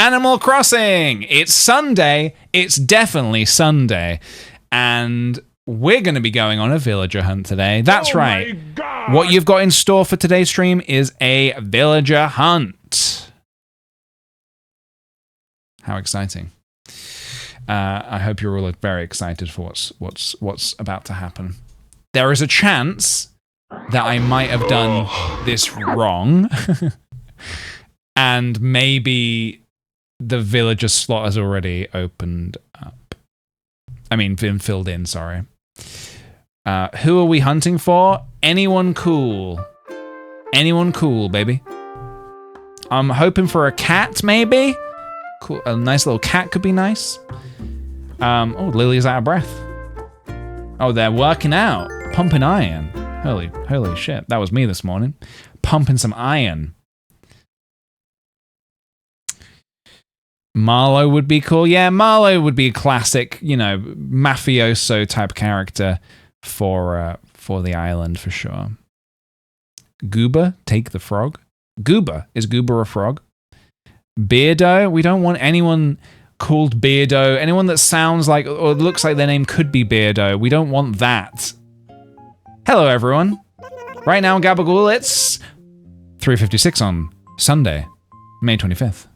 Animal Crossing. It's Sunday. It's definitely Sunday. And we're going to be going on a villager hunt today. That's right. What you've got in store for today's stream is a villager hunt. How exciting. I hope you're all very excited for what's about to happen. There is a chance that I might have done this wrong. And maybe the villager slot has already opened up. I mean, been filled in, sorry. Who are we hunting for? Anyone cool. Anyone cool, baby. I'm hoping for a cat, maybe? Cool. A nice little cat could be nice. Oh, Lily's out of breath. Oh, they're working out. Pumping iron. Holy shit. That was me this morning. Pumping some iron. Marlo would be cool. Yeah, Marlo would be a classic, you know, mafioso type character for the island for sure. Goober, take the frog. Goober. Is Goober a frog? Beardo. We don't want anyone called Beardo. Anyone that sounds like or looks like their name could be Beardo. We don't want that. Hello, everyone. Right now in Gabagool, it's 3:56 on Sunday, May 25th.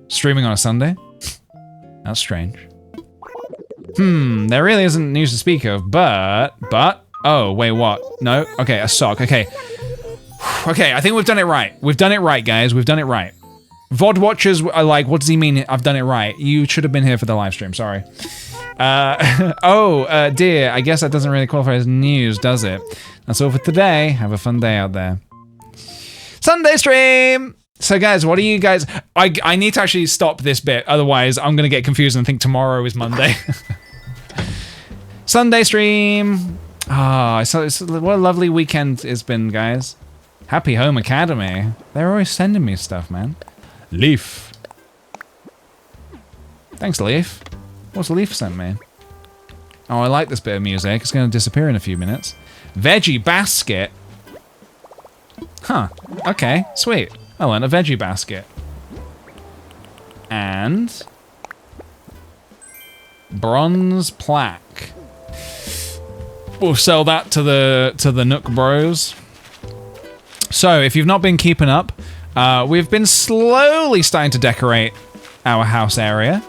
Streaming on a Sunday? That's strange. There really isn't news to speak of, but, oh, wait, what? No? Okay, a sock, okay. Okay, I think we've done it right. We've done it right, guys, we've done it right. VOD watchers are like, what does he mean I've done it right? You should have been here for the live stream, sorry. Dear, I guess that doesn't really qualify as news, does it? That's all for today. Have a fun day out there. Sunday stream! So guys, what are you guys... I need to actually stop this bit, otherwise I'm going to get confused and think tomorrow is Monday. Sunday stream! Ah, what a lovely weekend it's been, guys. Happy Home Academy. They're always sending me stuff, man. Leaf. Thanks, Leaf. What's Leaf sent me? Oh, I like this bit of music. It's going to disappear in a few minutes. Veggie basket. Huh. Okay, sweet. I want a veggie basket. And bronze plaque. We'll sell that to the Nook Bros. So, if you've not been keeping up, we've been slowly starting to decorate our house area.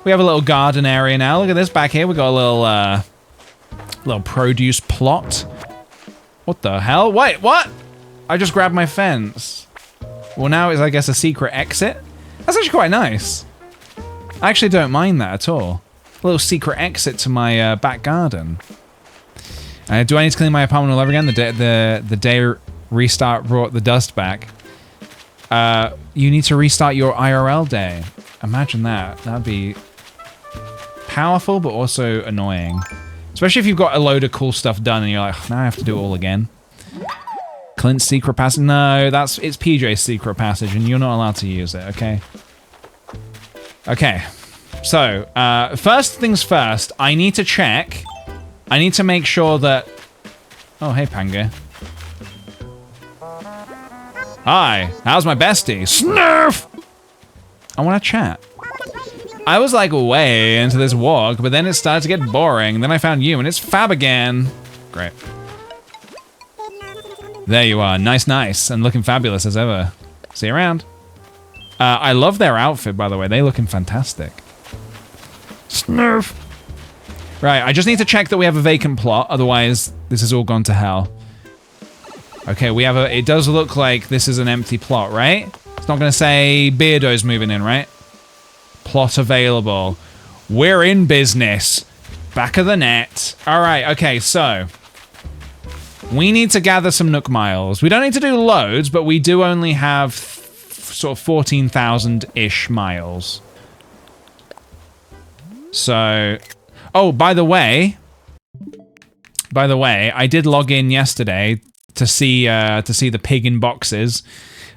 We have a little garden area now. Look at this back here. We got a little produce plot. What the hell? Wait, what? I just grabbed my fence. Well, now it's, I guess, a secret exit. That's actually quite nice. I actually don't mind that at all. A little secret exit to my back garden. Do I need to clean my apartment all over again? The day restart brought the dust back. You need to restart your IRL day. Imagine that. That'd be powerful, but also annoying. Especially if you've got a load of cool stuff done and you're like, now I have to do it all again. Clint's secret passage? No, it's PJ's secret passage and you're not allowed to use it, okay? Okay. So, first things first, I need to check. I need to make sure that... Oh, hey, Panga. Hi, how's my bestie? Snurf! I want to chat. I was like way into this walk, but then it started to get boring. Then I found you, and it's fab again. Great. There you are, nice, and looking fabulous as ever. See you around. I love their outfit, by the way. They're looking fantastic. Snurf. Right, I just need to check that we have a vacant plot, otherwise this has all gone to hell. Okay, we have it does look like this is an empty plot, right? It's not gonna say Beardo's moving in, right? Plot available. We're in business. Back of the net. All right, okay, so we need to gather some Nook miles. We don't need to do loads, but we do only have sort of 14,000-ish miles. So, oh, by the way, I did log in yesterday to see the pig in boxes.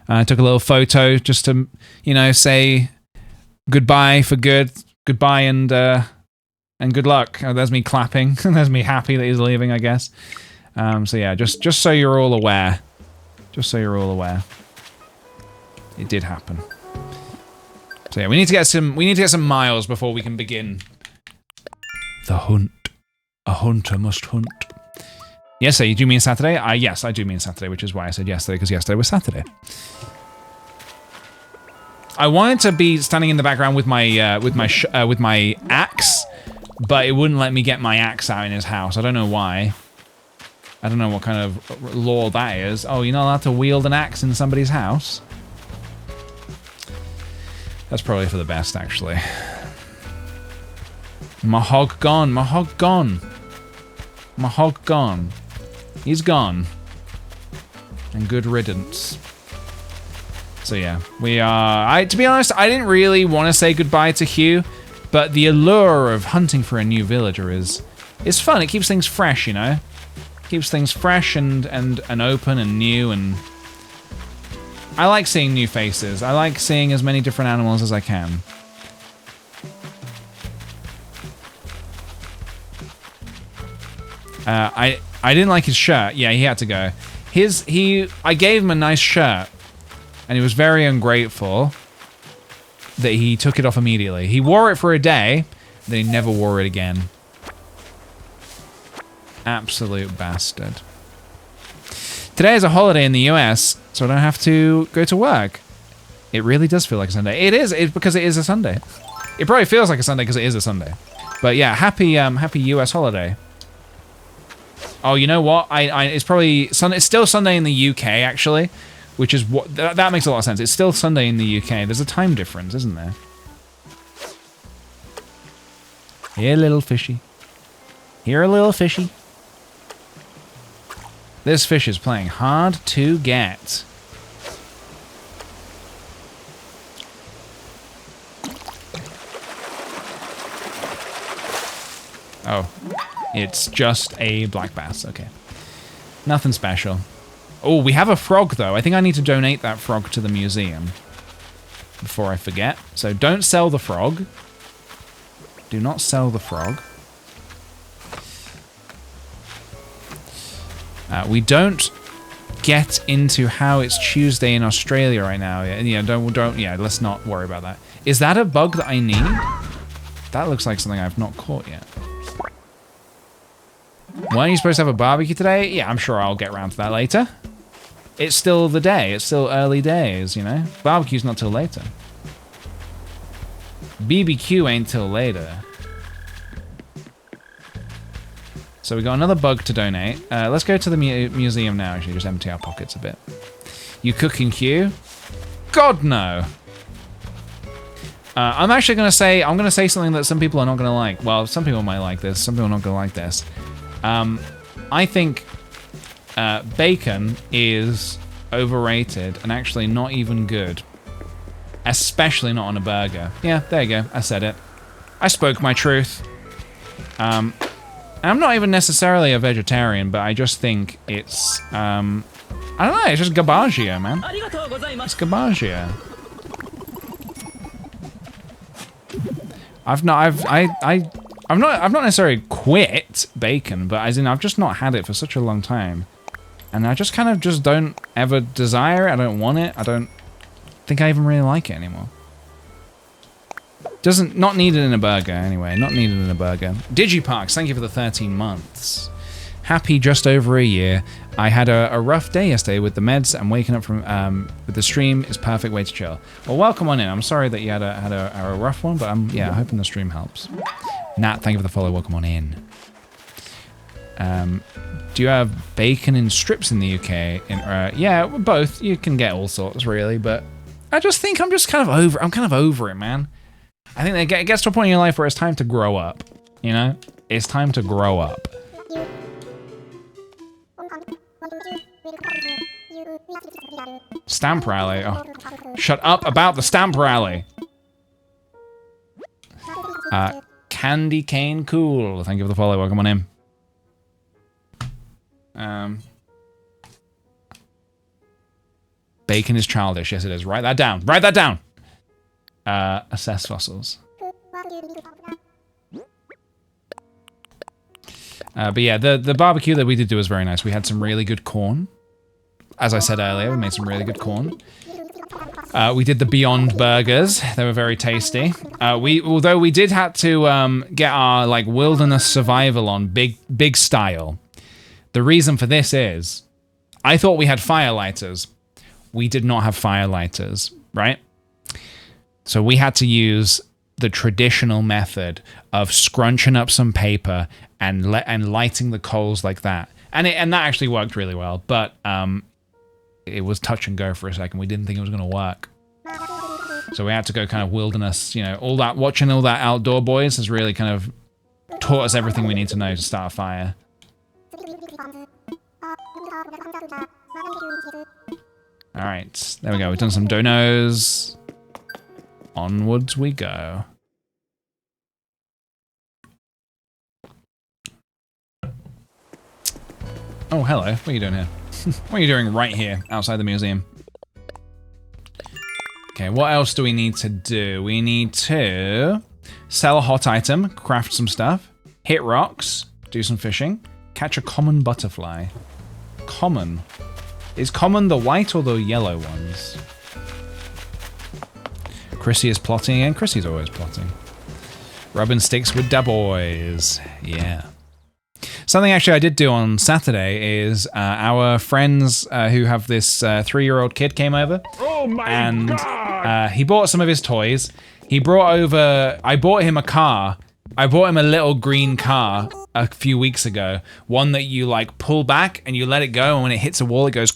I took a little photo just to, you know, say goodbye for good, goodbye and good luck. Oh, there's me clapping. There's me happy that he's leaving, I guess. So yeah, just so you're all aware. Just so you're all aware. It did happen. So yeah, we need to get some miles before we can begin the hunt. A hunter must hunt. Yes, sir, you do mean Saturday? Yes, I do mean Saturday, which is why I said yesterday, because yesterday was Saturday. I wanted to be standing in the background with my axe, but it wouldn't let me get my axe out in his house. I don't know why. I don't know what kind of law that is. Oh, you're not allowed to wield an axe in somebody's house? That's probably for the best, actually. Mahog gone, Mahog gone. Mahog gone. He's gone. And good riddance. So yeah, we are... to be honest, I didn't really want to say goodbye to Hugh, but the allure of hunting for a new villager is fun. It keeps things fresh, you know? Keeps things fresh and open and new, and... I like seeing new faces. I like seeing as many different animals as I can. I didn't like his shirt. Yeah, he had to go. I gave him a nice shirt, and he was very ungrateful that he took it off immediately. He wore it for a day, then he never wore it again. Absolute bastard. Today is a holiday in the US, so I don't have to go to work. It really does feel like a Sunday. It is, because it is a Sunday. It probably feels like a Sunday because it is a Sunday. But yeah, happy US holiday. Oh, you know what? It's probably Sunday. It's still Sunday in the UK, actually, which is what that makes a lot of sense. It's still Sunday in the UK. There's a time difference, isn't there? Here, little fishy. Here, little fishy. This fish is playing hard to get. Oh, it's just a black bass. Okay. Nothing special. Oh, we have a frog, though. I think I need to donate that frog to the museum before I forget. So don't sell the frog. Do not sell the frog. We don't get into how it's Tuesday in Australia right now. Yeah, let's not worry about that. Is that a bug that I need? That looks like something I've not caught yet. Weren't you supposed to have a barbecue today? Yeah, I'm sure I'll get around to that later. It's still the day. It's still early days, you know? Barbecue's not till later. BBQ ain't till later. So we got another bug to donate. Let's go to the museum now, actually, just empty our pockets a bit. You cooking, Hugh? God, no. I'm actually going to say something that some people are not going to like. Well, some people might like this, some people are not going to like this. I think bacon is overrated and actually not even good. Especially not on a burger. Yeah, there you go, I said it. I spoke my truth. I'm not even necessarily a vegetarian, but I just think it's, I don't know, it's just garbaggio, man. It's garbaggio. I've not necessarily quit bacon, but as in I've just not had it for such a long time. And I just kind of just don't ever desire it, I don't want it, I don't think I even really like it anymore. Not needed in a burger, anyway. Not needed in a burger. Digiparks, thank you for the 13 months. Happy just over a year. I had a rough day yesterday with the meds, and waking up from with the stream is perfect way to chill. Well, welcome on in. I'm sorry that you had a rough one, but I'm hoping the stream helps. Nat, thank you for the follow. Welcome on in. Do you have bacon in strips in the UK? Yeah, both. You can get all sorts, really, but I just think I'm kind of over it, man. I think it gets to a point in your life where it's time to grow up, you know? It's time to grow up. Stamp rally. Oh, shut up about the stamp rally. Candy Cane Cool. Thank you for the follow. Welcome on in. Bacon is childish. Yes, it is. Write that down. Write that down. Assess fossils. But yeah, the barbecue that we did do was very nice. We had some really good corn. As I said earlier, we made some really good corn. We did the Beyond Burgers. They were very tasty. Although we did have to get our like wilderness survival on big style. The reason for this is, I thought we had firelighters. We did not have firelighters, right? So we had to use the traditional method of scrunching up some paper and lighting the coals like that, and that actually worked really well. But it was touch and go for a second. We didn't think it was going to work. So we had to go kind of wilderness, you know, watching all that Outdoor Boys has really kind of taught us everything we need to know to start a fire. All right, there we go. We've done some donos. Onwards we go. Oh, hello. What are you doing here? What are you doing right here, outside the museum? Okay, what else do we need to do? We need to sell a hot item, craft some stuff, hit rocks, do some fishing, catch a common butterfly. Common. Is common the white or the yellow ones? Chrissy is plotting again. Chrissy's always plotting. Rubbing sticks with da boys. Yeah. Something actually I did do on Saturday is our friends who have this 3-year-old kid came over. Oh my God! He bought some of his toys. He brought over, I bought him a car. I bought him a little green car a few weeks ago. One that you like pull back and you let it go, and when it hits a wall it goes.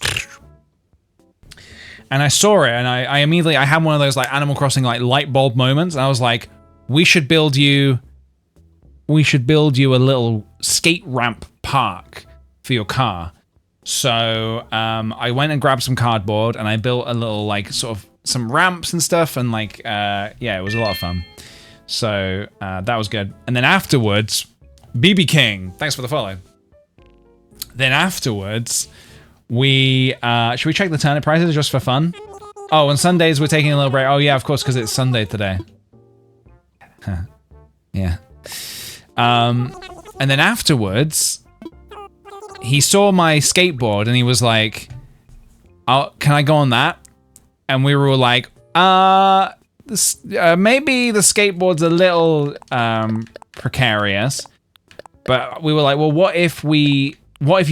And I saw it, and I immediately, I had one of those like Animal Crossing like light bulb moments, and I was like, we should build you a little skate ramp park for your car. So I went and grabbed some cardboard, and I built a little like sort of some ramps and stuff, and like yeah, it was a lot of fun. So that was good. And then afterwards, BB King, thanks for the follow. Then afterwards, should we check the turnip prices just for fun? Oh, on Sundays we're taking a little break. Oh yeah, of course, because it's Sunday today. Huh. Yeah. And then afterwards, he saw my skateboard and he was like, "Oh, can I go on that?" And we were all like, maybe the skateboard's a little precarious." But we were like, "Well, what if you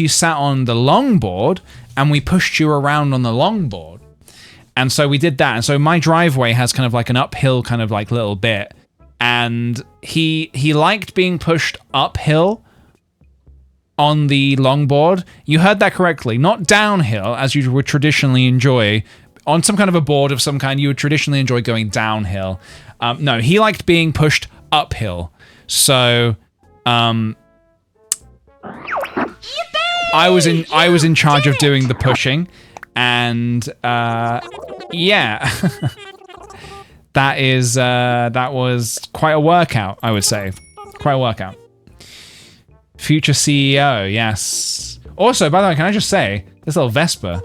sat on the longboard and we pushed you around on the longboard?" And so we did that. And so my driveway has kind of like an uphill kind of like little bit. And he liked being pushed uphill on the longboard. You heard that correctly. Not downhill, as you would traditionally enjoy. On some kind of a board of some kind, you would traditionally enjoy going downhill. No, he liked being pushed uphill. So, I was in charge of doing the pushing, and yeah. That was quite a workout, I would say. Quite a workout. Future CEO, yes. Also, by the way, can I just say, this little Vespa,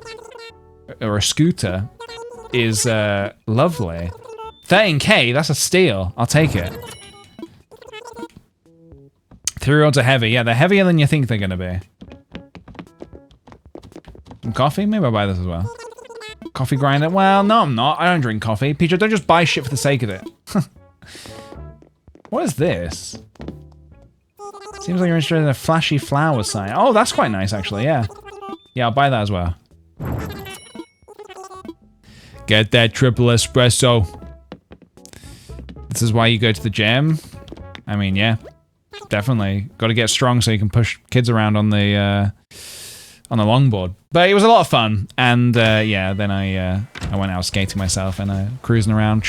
or a scooter, is lovely. 13k, that's a steal. I'll take it. 3-year-olds are heavy. Yeah, they're heavier than you think they're going to be. Some coffee? Maybe I'll buy this as well. Coffee grinder? Well, no, I'm not. I don't drink coffee. Peter, don't just buy shit for the sake of it. What is this? Seems like you're interested in a flashy flower sign. Oh, that's quite nice, actually, yeah. Yeah, I'll buy that as well. Get that triple espresso. This is why you go to the gym? I mean, yeah. Definitely. Got to get strong so you can push kids around on the longboard. But it was a lot of fun, and yeah, then I went out skating myself and cruising around.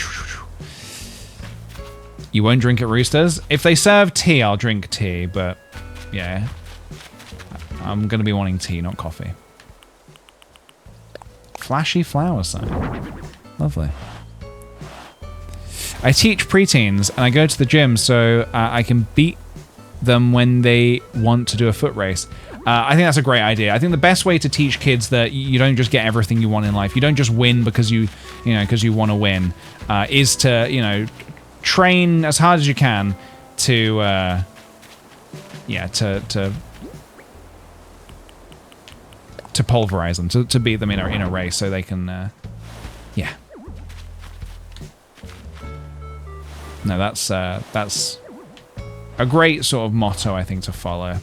You won't drink at Roosters? If they serve tea, I'll drink tea, but yeah, I'm gonna be wanting tea, not coffee. Flashy flower sign. Lovely. I teach preteens, and I go to the gym so I can beat them when they want to do a foot race. I think that's a great idea. I think the best way to teach kids that you don't just get everything you want in life, you don't just win because you want to win, is to, train as hard as you can to, to pulverize them, to beat them in a race so they can, yeah. No, that's a great sort of motto, I think, to follow.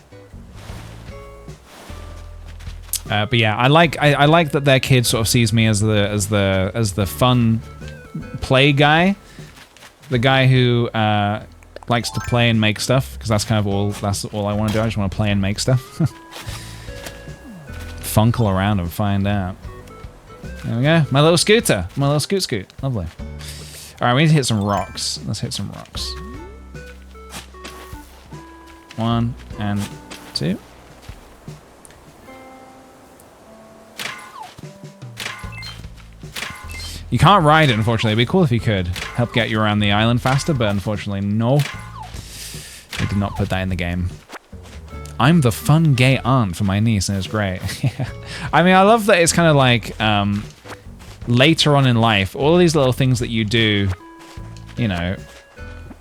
But yeah, I like that their kid sort of sees me as the fun play guy, the guy who likes to play and make stuff, because that's kind of all I want to do. I just want to play and make stuff. Funkle around and find out. There we go. My little scooter. My little scoot. Lovely. All right, we need to hit some rocks. Let's hit some rocks. 1 and 2. You can't ride it, unfortunately. It'd be cool if you could. Help get you around the island faster, but unfortunately, no. They did not put that in the game. I'm the fun gay aunt for my niece, and it's great. Yeah. I mean, I love that it's kind of like later on in life, all of these little things that you do, you know,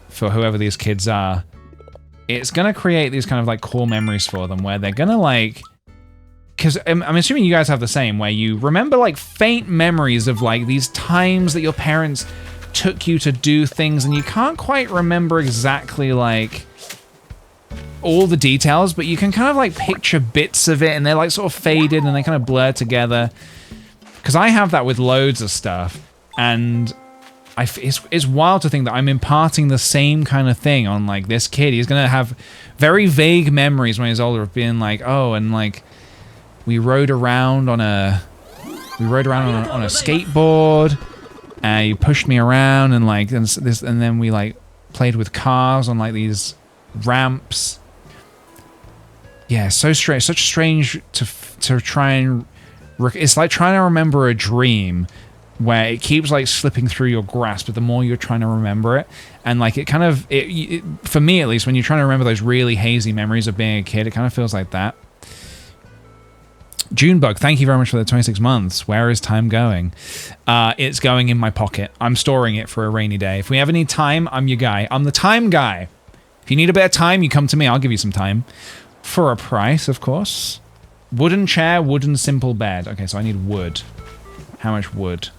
for whoever these kids are, it's going to create these kind of like core memories for them where they're going to like... Because I'm assuming you guys have the same, where you remember like faint memories of like these times that your parents took you to do things, and you can't quite remember exactly like all the details, but you can kind of like picture bits of it, and they're like sort of faded and they kind of blur together. Because I have that with loads of stuff, and it's wild to think that I'm imparting the same kind of thing on like this kid. He's gonna have very vague memories when he's older of being like, oh, and like we rode around on a skateboard, and you pushed me around, and like and then we like played with cars on like these ramps. Yeah, so strange, such strange to try and. It's like trying to remember a dream where it keeps like slipping through your grasp, but the more you're trying to remember it, and like it kind of for me at least, when you're trying to remember those really hazy memories of being a kid, it kind of feels like that. Junebug, thank you very much for the 26 months. Where is time going? It's going in my pocket. I'm storing it for a rainy day. If we ever need time, I'm your guy. I'm the time guy. If you need a bit of time, you come to me. I'll give you some time. For a price, of course. Wooden chair, wooden simple bed. Okay, so I need wood. How much wood?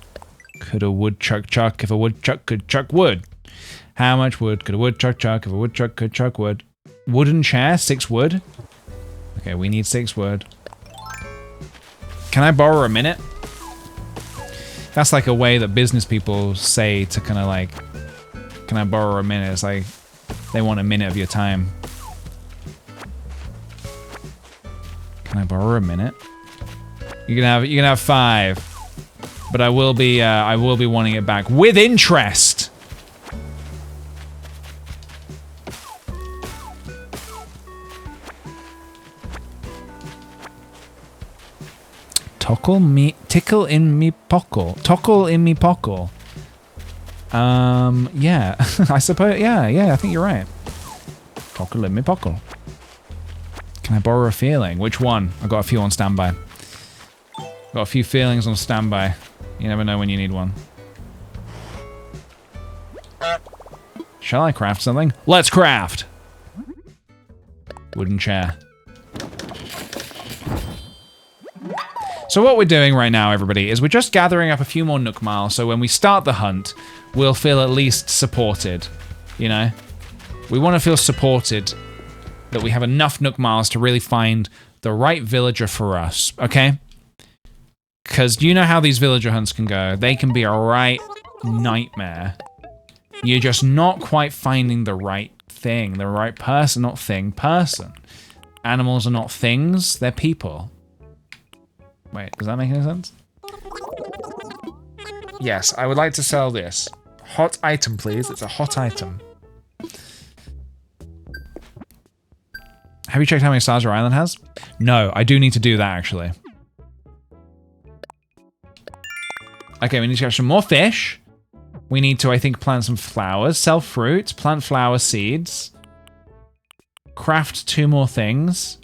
Could a woodchuck chuck if a woodchuck could chuck wood? How much wood could a woodchuck chuck if a woodchuck could chuck wood? Wooden chair, 6 wood. Okay, we need 6 wood. Can I borrow a minute? That's like a way that business people say to kind of like, can I borrow a minute? It's like, they want a minute of your time. Can I borrow a minute? You can have 5, but I will be wanting it back with interest. Tickle in me pockle. Tockle in me pockle. Yeah, I suppose. Yeah, I think you're right. Tockle in me pockle. Can I borrow a feeling? Which one? I've got a few on standby. Got a few feelings on standby. You never know when you need one. Shall I craft something? Let's craft! Wooden chair. So what we're doing right now, everybody, is we're just gathering up a few more Nook Miles, so when we start the hunt, we'll feel at least supported, you know? We want to feel supported, that we have enough Nook Miles to really find the right villager for us, okay? Because you know how these villager hunts can go. They can be a right nightmare. You're just not quite finding the right thing, the right person, not thing, person. Animals are not things, they're people. Wait, does that make any sense? Yes, I would like to sell this. Hot item, please. It's a hot item. Have you checked how many stars your island has? No, I do need to do that, actually. Okay, we need to catch some more fish. We need to, I think, plant some flowers, sell fruit, plant flower seeds, craft 2 more things.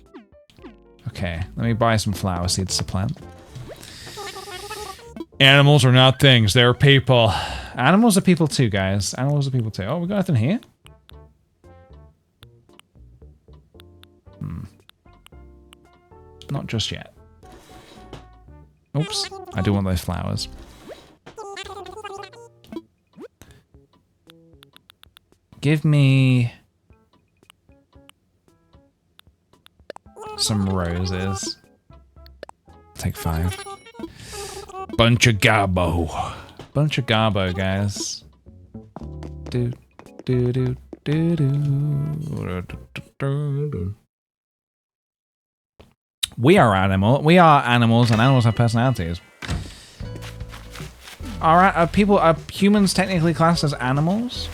Okay, let me buy some flower seeds to plant. Animals are not things, they're people. Animals are people too, guys. Animals are people too. Oh, we got nothing here? Not just yet. Oops, I do want those flowers. Give me some roses. Take 5. Bunch of garbo. Bunch of garbo, guys. Do, do, do, do, do. We are animals, and animals have personalities. Are humans technically classed as animals?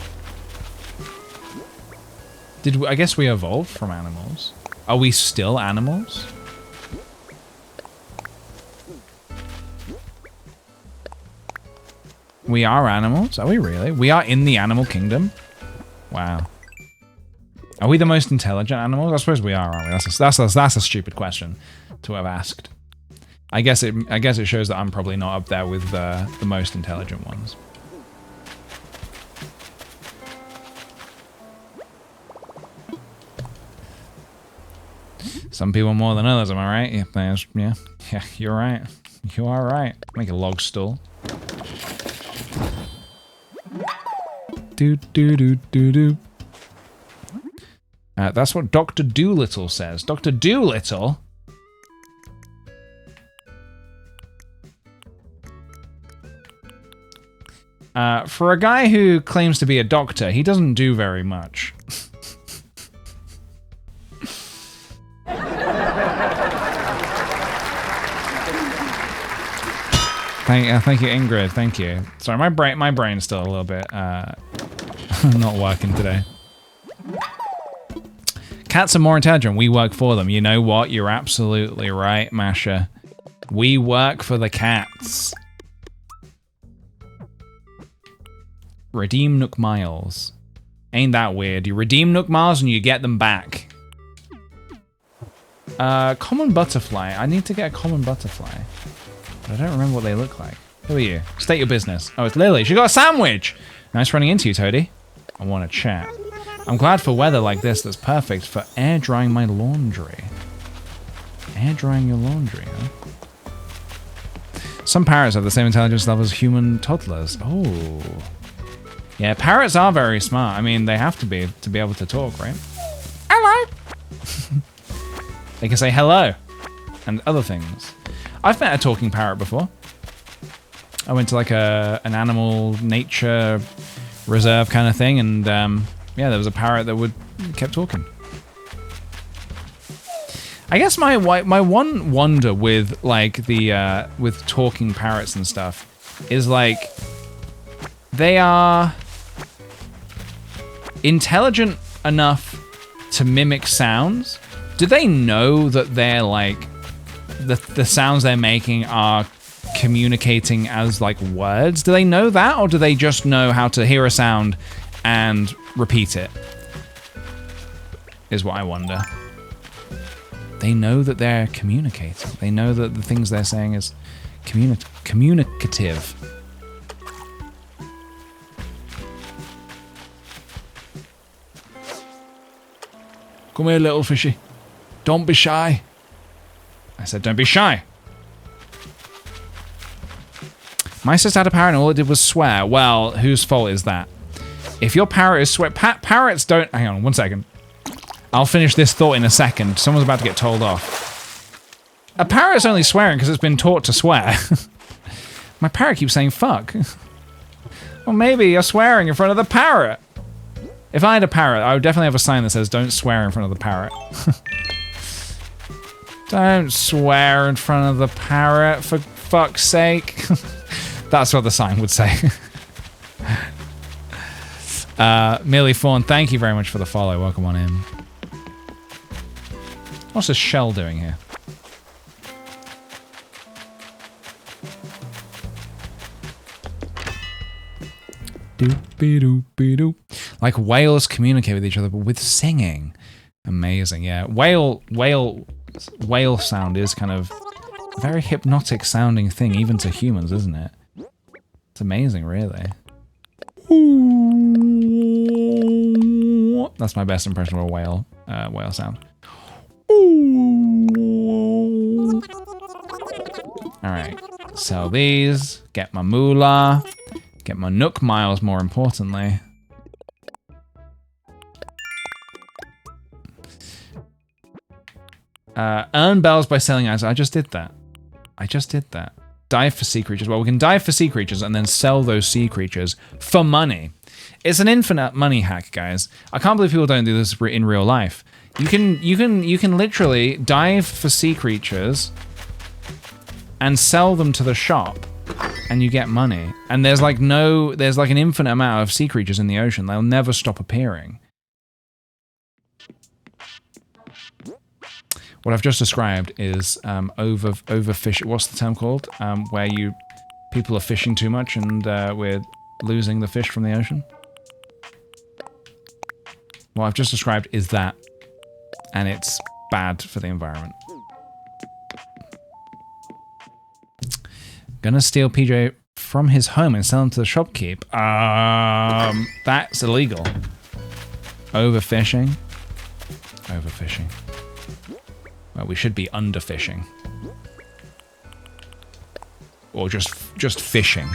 I guess we evolved from animals. Are we still animals? We are animals? Are we really? We are in the animal kingdom? Wow. Are we the most intelligent animals? I suppose we are, aren't we? That's a stupid question to have asked. I guess it shows that I'm probably not up there with the most intelligent ones. Some people more than others, am I right? Yeah, you're right. You are right. Make a log stool. Do. That's what Dr. Doolittle says. Dr. Doolittle? For a guy who claims to be a doctor, he doesn't do very much. Thank you, Ingrid. Thank you. Sorry, my brain's still a little bit not working today. Cats are more intelligent. We work for them. You know what? You're absolutely right, Masha. We work for the cats. Redeem Nook Miles. Ain't that weird? You redeem Nook Miles and you get them back. Common butterfly. I need to get a common butterfly. But I don't remember what they look like. Who are you? State your business. Oh, it's Lily. She got a sandwich! Nice running into you, Toadie. I want to chat. I'm glad for weather like this that's perfect for air drying my laundry. Air drying your laundry, huh? Some parrots have the same intelligence level as human toddlers. Oh. Yeah, parrots are very smart. I mean, they have to be able to talk, right? Hello! They can say hello and other things. I've met a talking parrot before. I went to like an animal nature reserve kind of thing, and yeah, there was a parrot that kept talking. I guess my one wonder with like with talking parrots and stuff is like they are intelligent enough to mimic sounds. Do they know that they're like the sounds they're making are communicating as like words? Do they know that, or do they just know how to hear a sound and repeat it? Is what I wonder. They know that they're communicating. They know that the things they're saying is communicative. Come here, little fishy. Don't be shy. I said, don't be shy. My sister had a parrot and all it did was swear. Well, whose fault is that? If your parrot is swear... parrots don't... Hang on, 1 second. I'll finish this thought in a second. Someone's about to get told off. A parrot's only swearing because it's been taught to swear. My parrot keeps saying fuck. Well, maybe you're swearing in front of the parrot. If I had a parrot, I would definitely have a sign that says don't swear in front of the parrot. Don't swear in front of the parrot, for fuck's sake. That's what the sign would say. Millie Fawn, thank you very much for the follow. Welcome on in. What's this shell doing here? Doop-be-doop-be-doop. Like whales communicate with each other, but with singing. Amazing, yeah. Whale sound is kind of a very hypnotic sounding thing, even to humans, isn't it? It's amazing, really. That's my best impression of a whale sound. Alright, sell these, get my moolah, get my Nook Miles more importantly. Earn bells by selling items. I just did that. Dive for sea creatures. Well, we can dive for sea creatures and then sell those sea creatures for money. It's an infinite money hack, guys. I can't believe people don't do this in real life. You can literally dive for sea creatures and sell them to the shop, and you get money. And there's like an infinite amount of sea creatures in the ocean. They'll never stop appearing. What I've just described is overfishing. What's the term called? Where people are fishing too much and we're losing the fish from the ocean. What I've just described is that, and it's bad for the environment. Gonna steal PJ from his home and sell him to the shopkeep. That's illegal. Overfishing. Well, we should be underfishing. Or just fishing.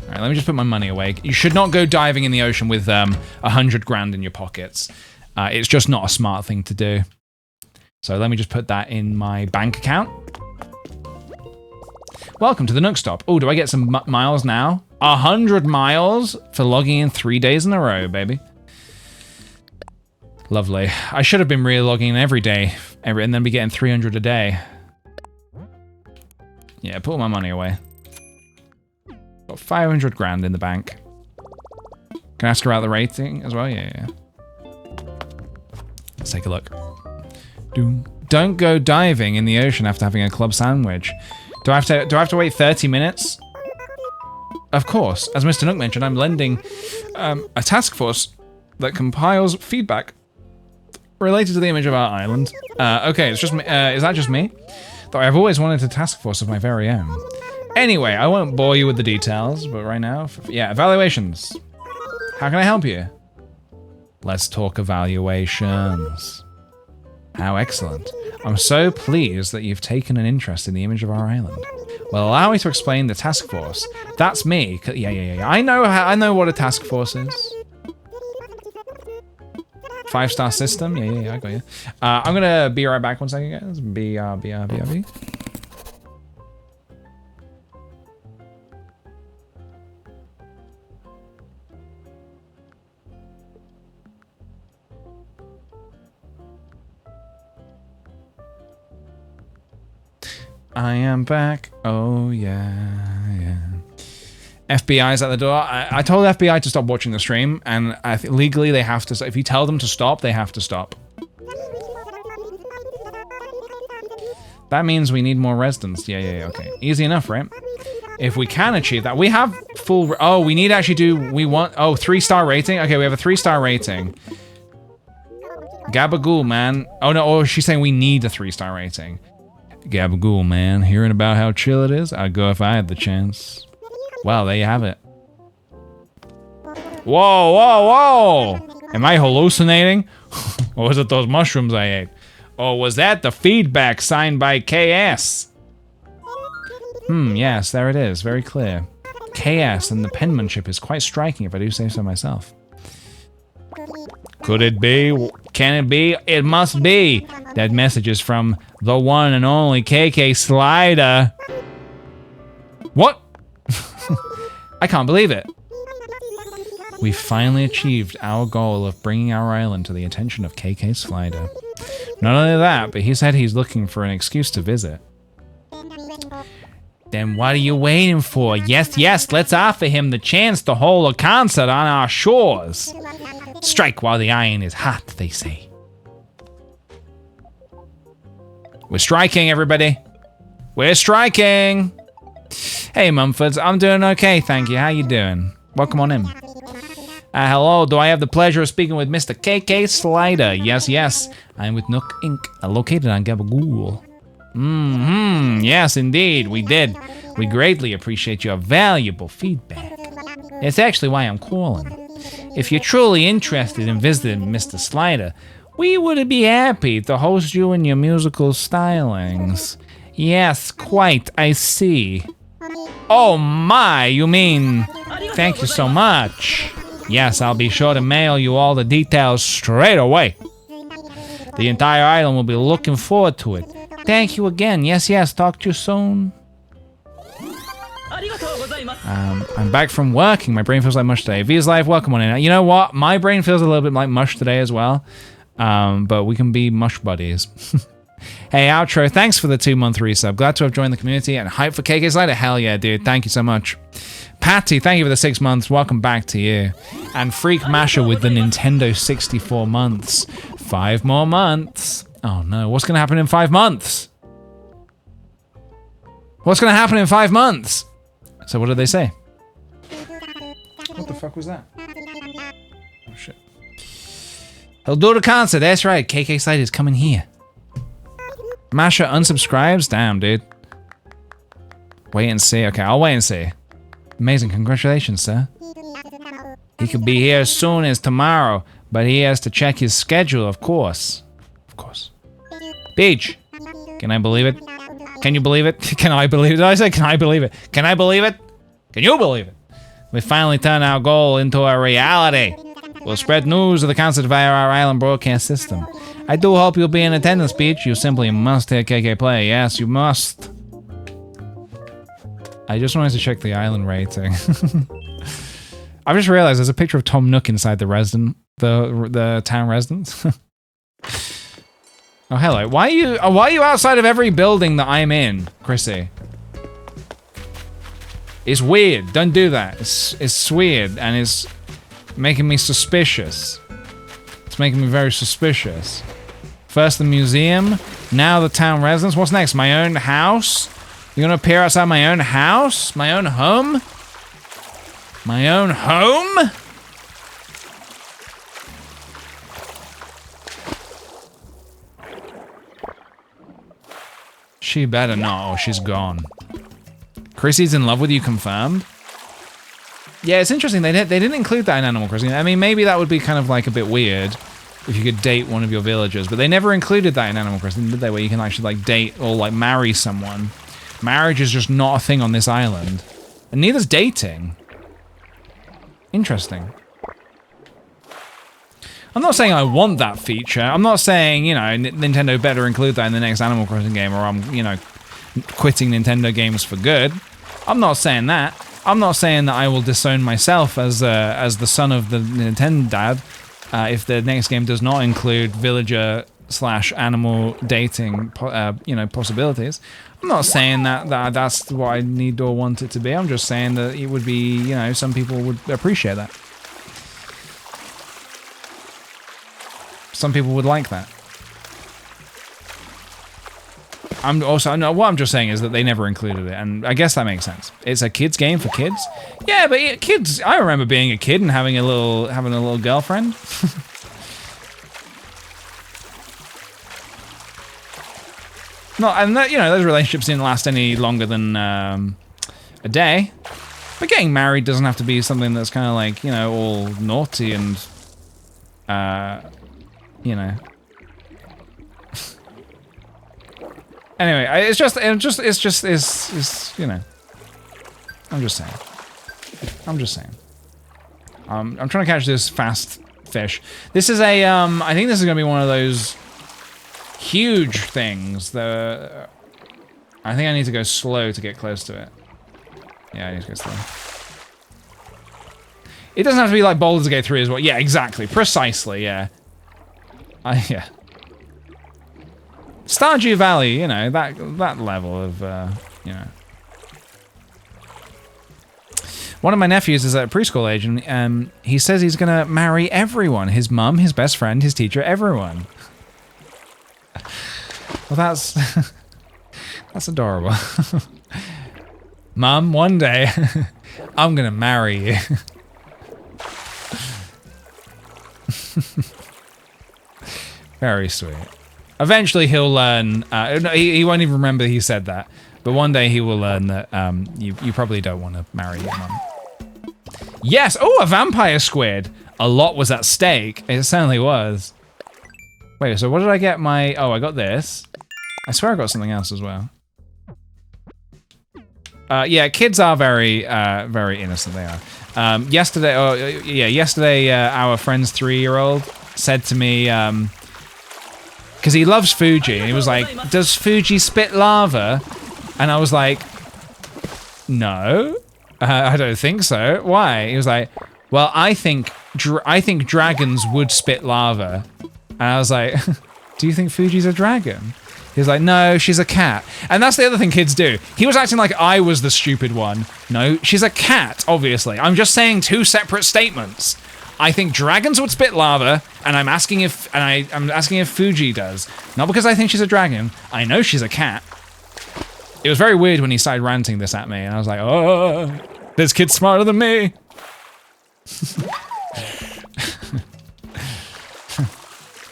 Alright, let me just put my money away. You should not go diving in the ocean with 100 grand in your pockets. It's just not a smart thing to do. So let me just put that in my bank account. Welcome to the Nook Stop. Oh, do I get some miles now? 100 miles for logging in 3 days in a row, baby. Lovely. I should have been re-logging in every day, and then be getting 300 a day. Yeah, put all my money away. Got 500 grand in the bank. Can I ask her about the rating as well? Yeah. Let's take a look. Don't go diving in the ocean after having a club sandwich. Do I have to wait 30 minutes? Of course. As Mr. Nook mentioned, I'm lending a task force that compiles feedback related to the image of our island. Okay, it's just me. Is that just me? Though I've always wanted a task force of my very own. Anyway, I won't bore you with the details, but right now, yeah, evaluations. How can I help you? Let's talk evaluations. How excellent. I'm so pleased that you've taken an interest in the image of our island. Well, allow me to explain the task force. That's me. Yeah. I know what a task force is. 5-star system? Yeah, I got you. I'm gonna be right back 1 second, guys. BRB. I am back. Oh, yeah. FBI's at the door. I told FBI to stop watching the stream, and legally they have to. If you tell them to stop, they have to stop. That means we need more residents. Yeah, okay. Easy enough, right? If we can achieve that, we have full. Oh, we need to actually do. We want. Oh, 3-star rating. Okay, we have a 3-star rating. Gabagool, man. Oh no. Oh, she's saying we need a 3-star rating. Gabagool, man. Hearing about how chill it is, I'd go if I had the chance. Well, there you have it. Whoa! Am I hallucinating? Or was it those mushrooms I ate? Or was that the feedback signed by KS? Yes, there it is. Very clear. KS, and the penmanship is quite striking if I do say so myself. Could it be? Can it be? It must be. That message is from the one and only KK Slider. What? I can't believe it. We finally achieved our goal of bringing our island to the attention of KK Slider. Not only that, but he said he's looking for an excuse to visit. Then what are you waiting for? Yes, let's offer him the chance to hold a concert on our shores. Strike while the iron is hot, they say. We're striking, everybody. We're striking. Hey, Mumfords. I'm doing okay, thank you. How you doing? Welcome on in. Hello, do I have the pleasure of speaking with Mr. KK Slider? Yes. I'm with Nook Inc., located on Gabagool. Yes, indeed, we did. We greatly appreciate your valuable feedback. It's actually why I'm calling. If you're truly interested in visiting Mr. Slider, we would be happy to host you in your musical stylings. Yes, quite, I see. Oh my, you mean... Thank you so much. Yes, I'll be sure to mail you all the details straight away. The entire island will be looking forward to it. Thank you again. Yes, yes. Talk to you soon. I'm back from working. My brain feels like mush today. V's Life, welcome on in. You know what? My brain feels a little bit like mush today as well. But we can be mush buddies. Hey, Outro, thanks for the 2-month resub. Glad to have joined the community and hype for KK Slider. Hell yeah, dude. Thank you so much. Patty, thank you for the 6 months. Welcome back to you. And Freak Masher with the Nintendo 64 months. 5 more months. Oh no, what's going to happen in 5 months? What's going to happen in 5 months? So what did they say? What the fuck was that? Oh shit. He'll do the concert, that's right. KK Slider's coming here. Masha unsubscribes? Damn, dude. Wait and see. Okay, I'll wait and see. Amazing. Congratulations, sir. He could be here as soon as tomorrow, but he has to check his schedule, of course. Of course. Peach! Can I believe it? Can you believe it? Can I believe it? Did I say can I believe it? Can I believe it? Can you believe it? We finally turned our goal into a reality. We'll spread news of the concert via our island broadcast system. I do hope you'll be in attendance, Peach. You simply must hear KK play. Yes, you must. I just wanted to check the island rating. I've just realized there's a picture of Tom Nook inside the town residence. Oh, hello. Why are you outside of every building that I'm in, Chrissy? It's weird. Don't do that. It's weird and it's making me suspicious. It's making me very suspicious. First the museum, now the town residence. What's next? My own house? You're gonna appear outside my own house? My own home? My own home? She better not, or she's gone. Chrissy's in love with you, confirmed? Yeah, it's interesting. They didn't include that in Animal Crossing. I mean, maybe that would be kind of like a bit weird if you could date one of your villagers, but they never included that in Animal Crossing, did they? Where you can actually like date or like marry someone. Marriage is just not a thing on this island, and neither's dating. Interesting. I'm not saying I want that feature. I'm not saying, you know, Nintendo better include that in the next Animal Crossing game, or I'm, you know, quitting Nintendo games for good. I'm not saying that. I'm not saying that I will disown myself as the son of the Nintendo dad if the next game does not include villager/animal dating, you know, possibilities. I'm not saying that that's what I need or want it to be. I'm just saying that it would be, you know, some people would appreciate that. Some people would like that. What I'm just saying is that they never included it, and I guess that makes sense. It's a kids game for kids. Yeah, but kids. I remember being a kid and having a little girlfriend. No, and that, you know, those relationships didn't last any longer than a day. But getting married doesn't have to be something that's kind of like, you know, all naughty and you know. Anyway, it's just, you know. I'm just saying. I'm trying to catch this fast fish. This is a, I think this is gonna be one of those huge things. I think I need to go slow to get close to it. Yeah, I need to go slow. It doesn't have to be like boulders to go through as well. Yeah, exactly, precisely. Yeah. Yeah. Stardew Valley, you know, that level of, you know. One of my nephews is at a preschool age, and he says he's gonna marry everyone. His mum, his best friend, his teacher, everyone. Well, that's adorable. Mum, one day, I'm gonna marry you. Very sweet. Eventually he'll learn, he won't even remember he said that, but one day he will learn that you probably don't want to marry your mum. Yes! Oh, a vampire squid! A lot was at stake. It certainly was. Wait, so what did I get oh, I got this. I swear I got something else as well. Yeah, kids are very innocent, they are. Yesterday, our friend's 3-year-old said to me, because he loves Fuji, and he was like, does Fuji spit lava? And I was like, no, I don't think so. Why? He was like, well, I think dragons would spit lava. And I was like, do you think Fuji's a dragon? He was like, no, she's a cat. And that's the other thing kids do. He was acting like I was the stupid one. No, she's a cat, obviously. I'm just saying two separate statements. I think dragons would spit lava, and I'm asking if Fuji does. Not because I think she's a dragon. I know she's a cat. It was very weird when he started ranting this at me, and I was like, oh, this kid's smarter than me.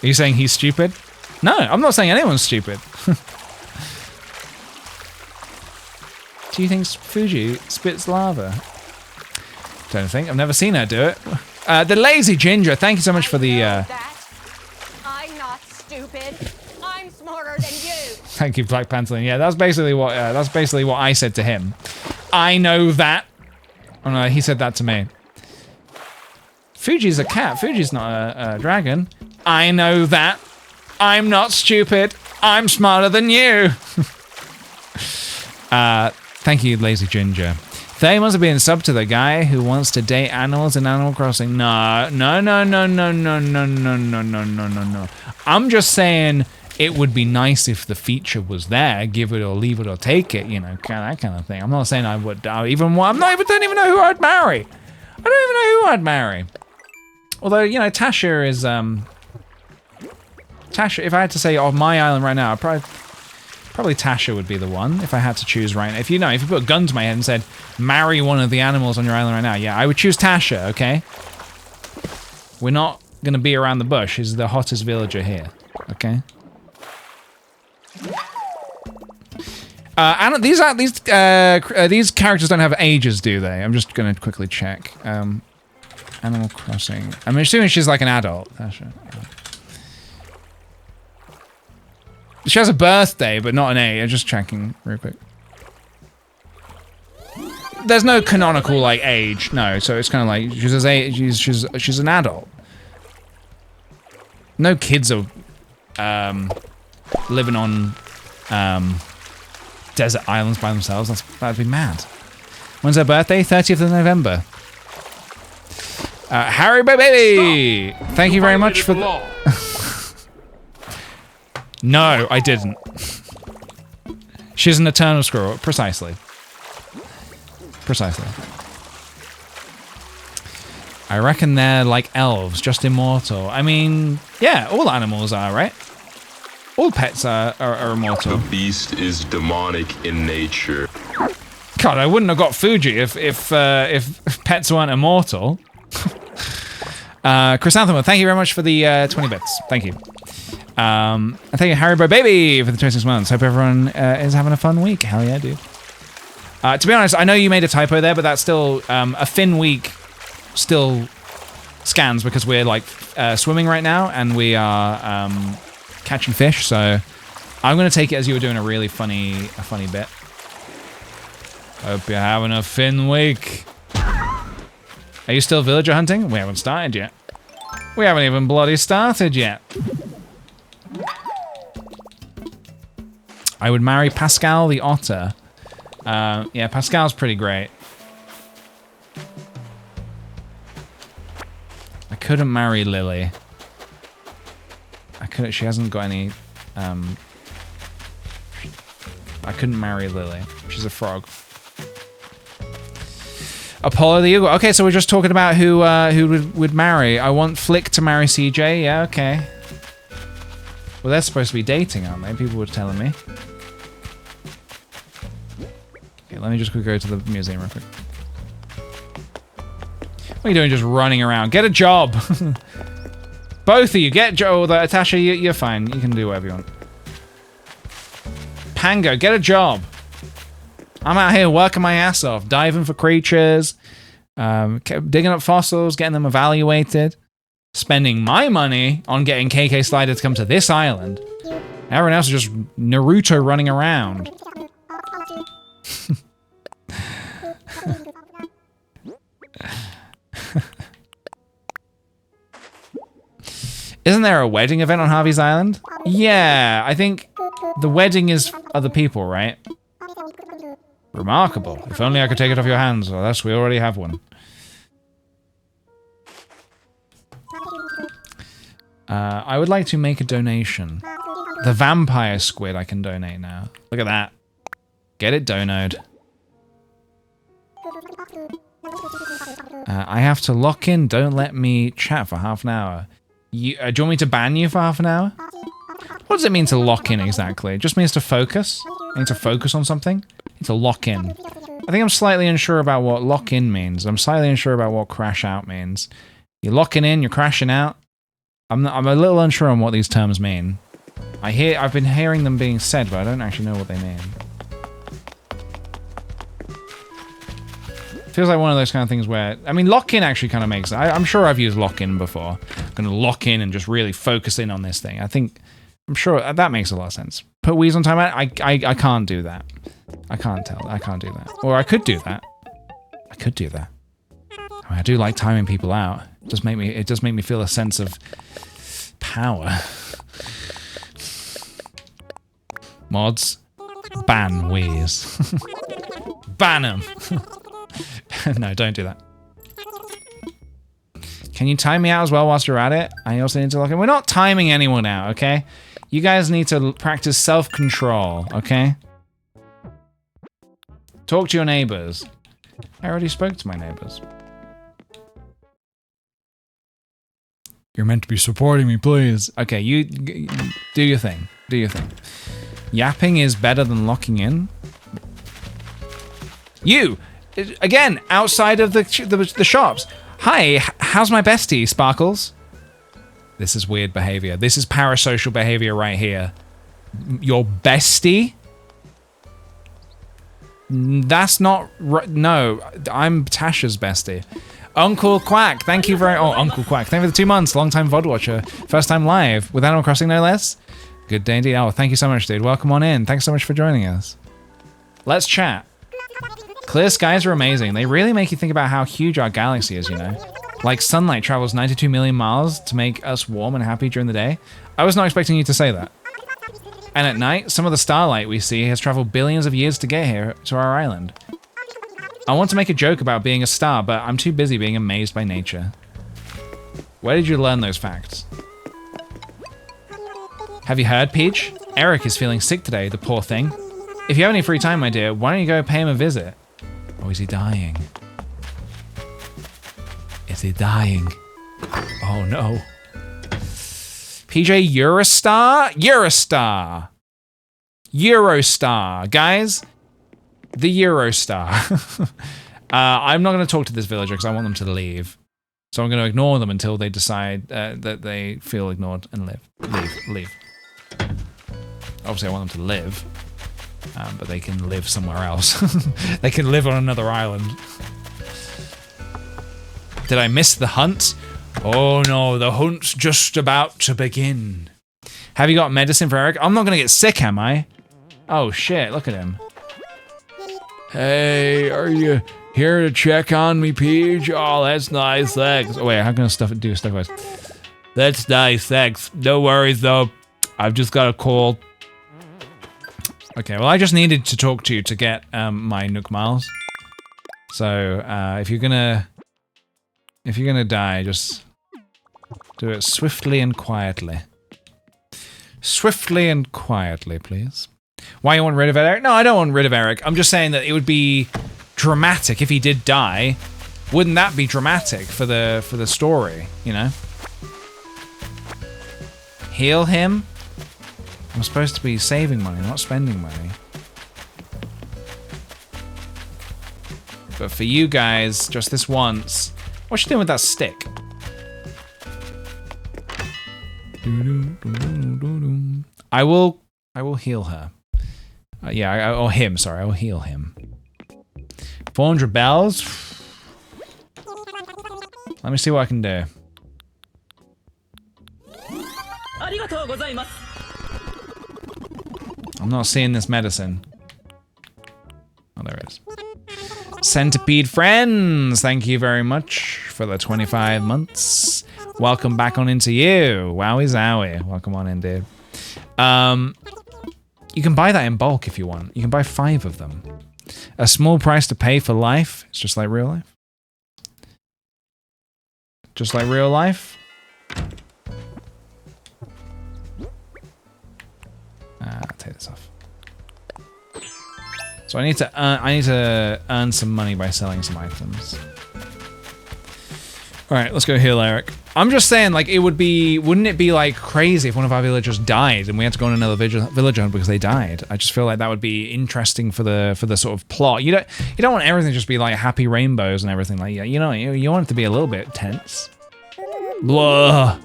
Are you saying he's stupid? No, I'm not saying anyone's stupid. Do you think Fuji spits lava? Don't think. I've never seen her do it. The Lazy Ginger, thank you so much for the... I'm not stupid. I'm smarter than you. Thank you, Black Panther. Yeah, that's basically what I said to him. I know that. Oh no, he said that to me. Fuji's a cat. Fuji's not a dragon. I know that. I'm not stupid. I'm smarter than you. Thank you, Lazy Ginger. They must have been sub to the guy who wants to date animals in Animal Crossing. No. I'm just saying it would be nice if the feature was there. Give it or leave it or take it. You know, that kind of thing. I'm not saying I would. Don't even know who I'd marry. I don't even know who I'd marry. Although, you know, Tasha is Tasha, if I had to say on my island right now, probably Tasha would be the one if I had to choose right now. If you put a gun to my head and said, marry one of the animals on your island right now, yeah, I would choose Tasha, okay? We're not gonna be around the bush. She's the hottest villager here, okay? And these characters don't have ages, do they? I'm just gonna quickly check. Animal Crossing. I'm assuming she's like an adult, Tasha. She has a birthday, but not an age. I'm just checking real quick. There's no canonical like age, no. So it's kind of like she's an adult. No kids are living on desert islands by themselves. That'd be mad. When's her birthday? 30th of November. Harry Baby, thank you very much for the. No, I didn't. She's an eternal squirrel, precisely. Precisely. I reckon they're like elves, just immortal. I mean, yeah, all animals are, right? All pets are immortal. The beast is demonic in nature. God, I wouldn't have got Fuji if pets weren't immortal. Chrysanthemum, thank you very much for the 20 bits. Thank you. And thank you, Haribo Baby, for the 26 months. Hope everyone is having a fun week. Hell yeah, dude. To be honest, I know you made a typo there, but that's still a Finn week. Still scans because we're like swimming right now and we are catching fish. So I'm gonna take it as you were doing a really funny bit. Hope you're having a Finn week. Are you still villager hunting? We haven't started yet. We haven't even bloody started yet. I would marry Pascal the otter. Yeah, Pascal's pretty great. I couldn't marry Lily. She hasn't got any, I couldn't marry Lily. She's a frog. Apollo the Eagle. Okay, so we're just talking about who would marry. I want Flick to marry CJ. Yeah, okay. Well, they're supposed to be dating, aren't they? People were telling me. Okay, let me just go to the museum real quick. What are you doing just running around? Get a job! Both of you, get a job. Tasha, you're fine. You can do whatever you want. Pango, get a job. I'm out here working my ass off, diving for creatures, digging up fossils, getting them evaluated, spending my money on getting KK Slider to come to this island. Everyone else is just Naruto running around. Isn't there a wedding event on Harvey's Island? Yeah, I think the wedding is other people, right? Remarkable. If only I could take it off your hands. Alas, we already have one. I would like to make a donation. The vampire squid I can donate now. Look at that. Get it donoed. I have to lock in. Don't let me chat for half an hour. Do you want me to ban you for half an hour? What does it mean to lock in exactly? It just means to focus? I need to focus on something? I need to lock in. I think I'm slightly unsure about what lock in means. I'm slightly unsure about what crash out means. You're locking in, you're crashing out. I'm a little unsure on what these terms mean. I've been hearing them being said, but I don't actually know what they mean. Feels like one of those kind of things where, I mean, lock in actually kind of makes. I'm sure I've used lock in before. I'm gonna lock in and just really focus in on this thing. I'm sure that makes a lot of sense. Put Wheeze on timeout. I can't do that. I can't do that. Or I could do that. I could do that. I mean, I do like timing people out. It does make me feel a sense of power. Mods, ban Wheeze. Ban them. No, don't do that. Can you time me out as well whilst you're at it? I also need to lock in. We're not timing anyone out, okay? You guys need to practice self-control, okay? Talk to your neighbors. I already spoke to my neighbors. You're meant to be supporting me, please. Okay, you do your thing. Do your thing. Yapping is better than locking in. You! Again, outside of the shops. Hi, how's my bestie, Sparkles? This is weird behavior. This is parasocial behavior right here. Your bestie? That's not... No, I'm Tasha's bestie. Uncle Quack, thank you very... Oh, Uncle Quack, thank you for the 2 months. Long-time VOD watcher. First time live. With Animal Crossing, no less. Good day indeed. Oh, thank you so much, dude. Welcome on in. Thanks so much for joining us. Let's chat. Clear skies are amazing. They really make you think about how huge our galaxy is, you know? Like sunlight travels 92 million miles to make us warm and happy during the day. I was not expecting you to say that. And at night, some of the starlight we see has traveled billions of years to get here to our island. I want to make a joke about being a star, but I'm too busy being amazed by nature. Where did you learn those facts? Have you heard, Peach? Eric is feeling sick today, the poor thing. If you have any free time, my dear, why don't you go pay him a visit? Or is he dying? Is he dying? Oh no. PJ Eurostar? Eurostar! Eurostar, guys. The Eurostar. I'm not going to talk to this villager because I want them to leave. So I'm going to ignore them until they decide that they feel ignored and leave. Obviously I want them to live. But they can live somewhere else. They can live on another island. Did I miss the hunt? Oh no, the hunt's just about to begin. Have you got medicine for Eric? I'm not gonna get sick, am I? Oh shit, look at him. Hey, are you here to check on me, Peach? Oh, that's nice, thanks. Oh wait, how can I do stuff like this? That's nice, thanks. No worries though. I've just got a cold. Okay, well, I just needed to talk to you to get my Nook Miles. So if you're gonna die, just do it swiftly and quietly. Swiftly and quietly, please. Why you want rid of Eric? No, I don't want rid of Eric. I'm just saying that it would be dramatic if he did die. Wouldn't that be dramatic for the story? You know. Heal him. I'm supposed to be saving money, not spending money. But for you guys, just this once, what's she doing with that stick? I will heal her. Or him, sorry, I will heal him. 400 bells? Let me see what I can do. I'm not seeing this medicine. Oh, there it is. Centipede friends, thank you very much for the 25 months. Welcome back on into you. Wowie zowie. Welcome on in, dude. You can buy that in bulk if you want. You can buy 5 of them. A small price to pay for life. It's just like real life. Just like real life. Take this off. So I need to earn some money by selling some items. All right, let's go heal Eric. I'm just saying, like, wouldn't it be like crazy if one of our villagers died and we had to go on another villager hunt because they died? I just feel like that would be interesting for the sort of plot. You don't want everything to just be like happy rainbows and everything like that. You know, you want it to be a little bit tense. Blah.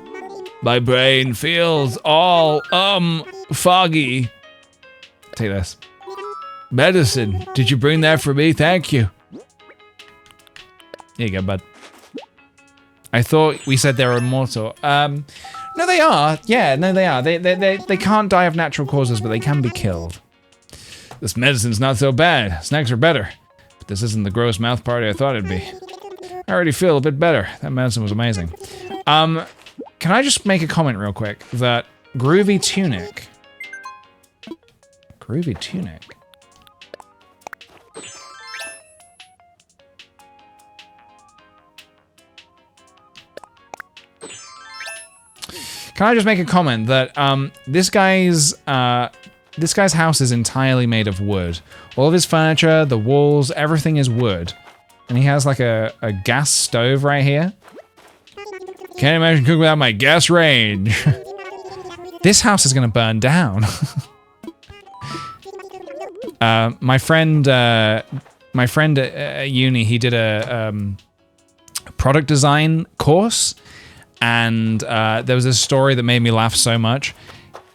My brain feels all foggy. Take this. Medicine. Did you bring that for me? Thank you. Here you go, bud. I thought we said they're immortal. No, they are. Yeah, no, they are. They can't die of natural causes, but they can be killed. This medicine's not so bad. Snacks are better. But this isn't the gross mouth party I thought it'd be. I already feel a bit better. That medicine was amazing. Can I just make a comment real quick that Groovy Tunic... Groovy Tunic? Can I just make a comment that this guy's house is entirely made of wood. All of his furniture, the walls, everything is wood. And he has like a gas stove right here. Can't imagine cooking without my gas range. This house is gonna burn down. My friend at uni, he did a product design course. And there was this story that made me laugh so much.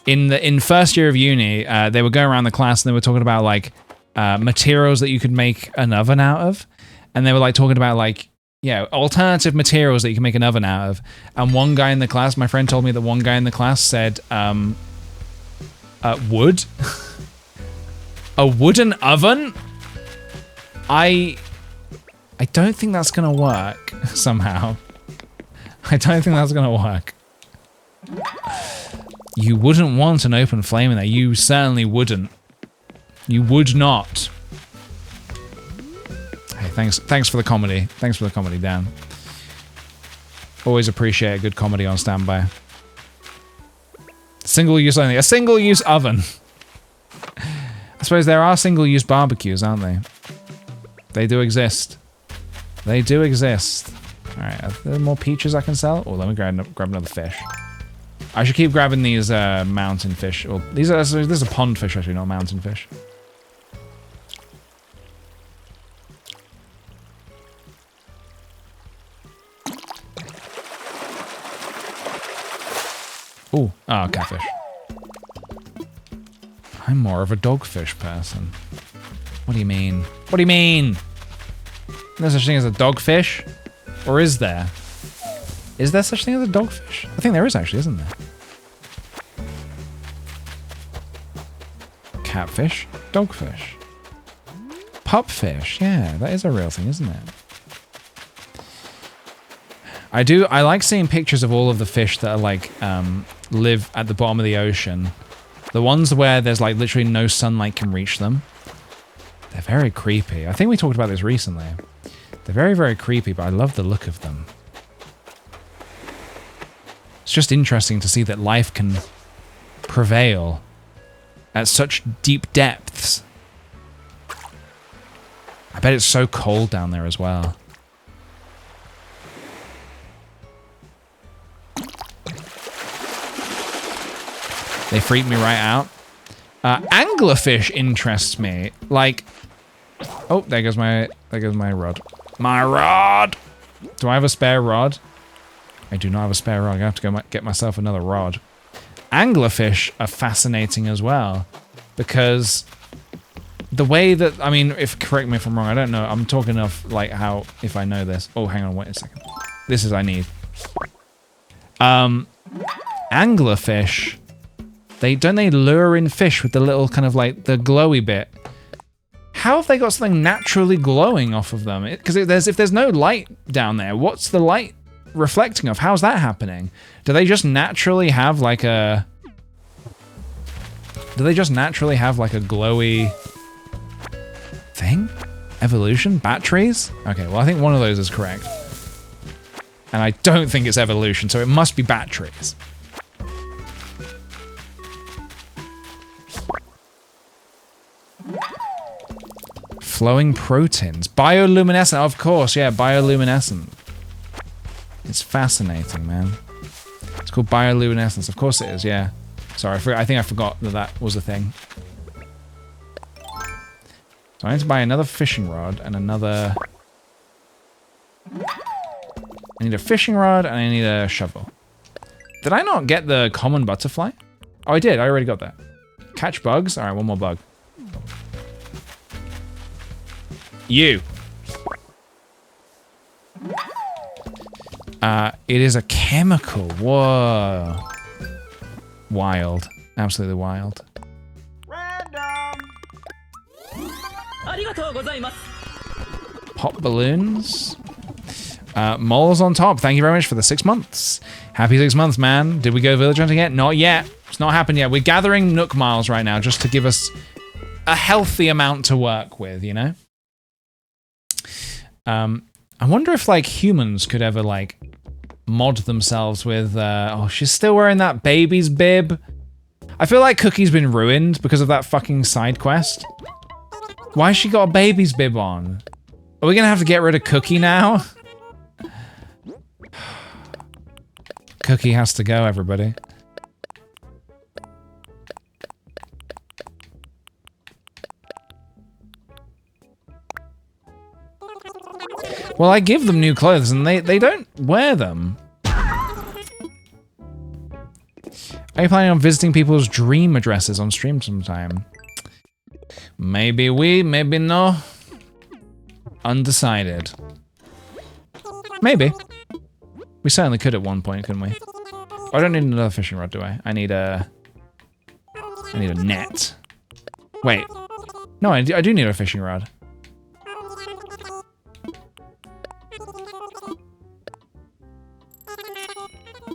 In first year of uni, they were going around the class and they were talking about like materials that you could make an oven out of, and they were like talking about like alternative materials that you can make an oven out of. And one guy in the class, my friend told me that one guy in the class said, "Wood, a wooden oven." I don't think that's gonna work somehow. I don't think that's gonna work. You wouldn't want an open flame in there. You certainly wouldn't. You would not. Hey, thanks for the comedy. Thanks for the comedy, Dan. Always appreciate a good comedy on standby. Single use only. A single use oven. I suppose there are single use barbecues, aren't they? They do exist. They do exist. Alright, are there more peaches I can sell? Oh, let me grab another fish. I should keep grabbing these mountain fish. Well, this is a pond fish actually, not mountain fish. Ooh, catfish. I'm more of a dogfish person. What do you mean? What do you mean? There's such thing as a dogfish? Or is there? Is there such thing as a dogfish? I think there is actually, isn't there? Catfish, dogfish. Pupfish, yeah, that is a real thing, isn't it? I like seeing pictures of all of the fish that are like, live at the bottom of the ocean. The ones where there's like literally no sunlight can reach them. They're very creepy. I think we talked about this recently. They're very, very creepy, but I love the look of them. It's just interesting to see that life can prevail at such deep depths. I bet it's so cold down there as well. They freak me right out. Anglerfish interests me. Like, oh, there goes my rod. My rod! Do I have a spare rod? I do not have a spare rod. I have to go get myself another rod. Anglerfish are fascinating as well, because the way that, I mean, correct me if I'm wrong, I don't know. I'm talking of like how, if I know this. Oh, hang on, wait a second. This is I need. Anglerfish, don't they lure in fish with the little kind of like the glowy bit? How have they got something naturally glowing off of them? Because if there's no light down there, what's the light reflecting off? How's that happening? Do they just naturally have like a Do they just naturally have like a glowy thing? Evolution? Batteries? Okay, well I think one of those is correct. And I don't think it's evolution, so it must be batteries. Flowing proteins. Bioluminescent, of course, yeah, bioluminescent. It's fascinating, man. It's called bioluminescence. Of course it is, yeah. Sorry, I think I forgot that that was a thing. So I need to buy another fishing rod and another... I need a fishing rod and I need a shovel. Did I not get the common butterfly? Oh, I did. I already got that. Catch bugs. All right, one more bug. You. It is a chemical. Whoa. Wild. Absolutely wild. Pop balloons. Moles on top. Thank you very much for the 6 months. Happy 6 months, man. Did we go village hunting yet? Not yet. It's not happened yet. We're gathering Nook Miles right now just to give us a healthy amount to work with, you know? I wonder if, like, humans could ever, like, mod themselves with, oh, she's still wearing that baby's bib. I feel like Cookie's been ruined because of that fucking side quest. Why has she got a baby's bib on? Are we gonna have to get rid of Cookie now? Cookie has to go, everybody. Well, I give them new clothes and they don't wear them. Are you planning on visiting people's dream addresses on stream sometime? Maybe we, maybe no. Undecided. Maybe. We certainly could at one point, couldn't we? Oh, I don't need another fishing rod, do I? I need a net. Wait. No, I do need a fishing rod.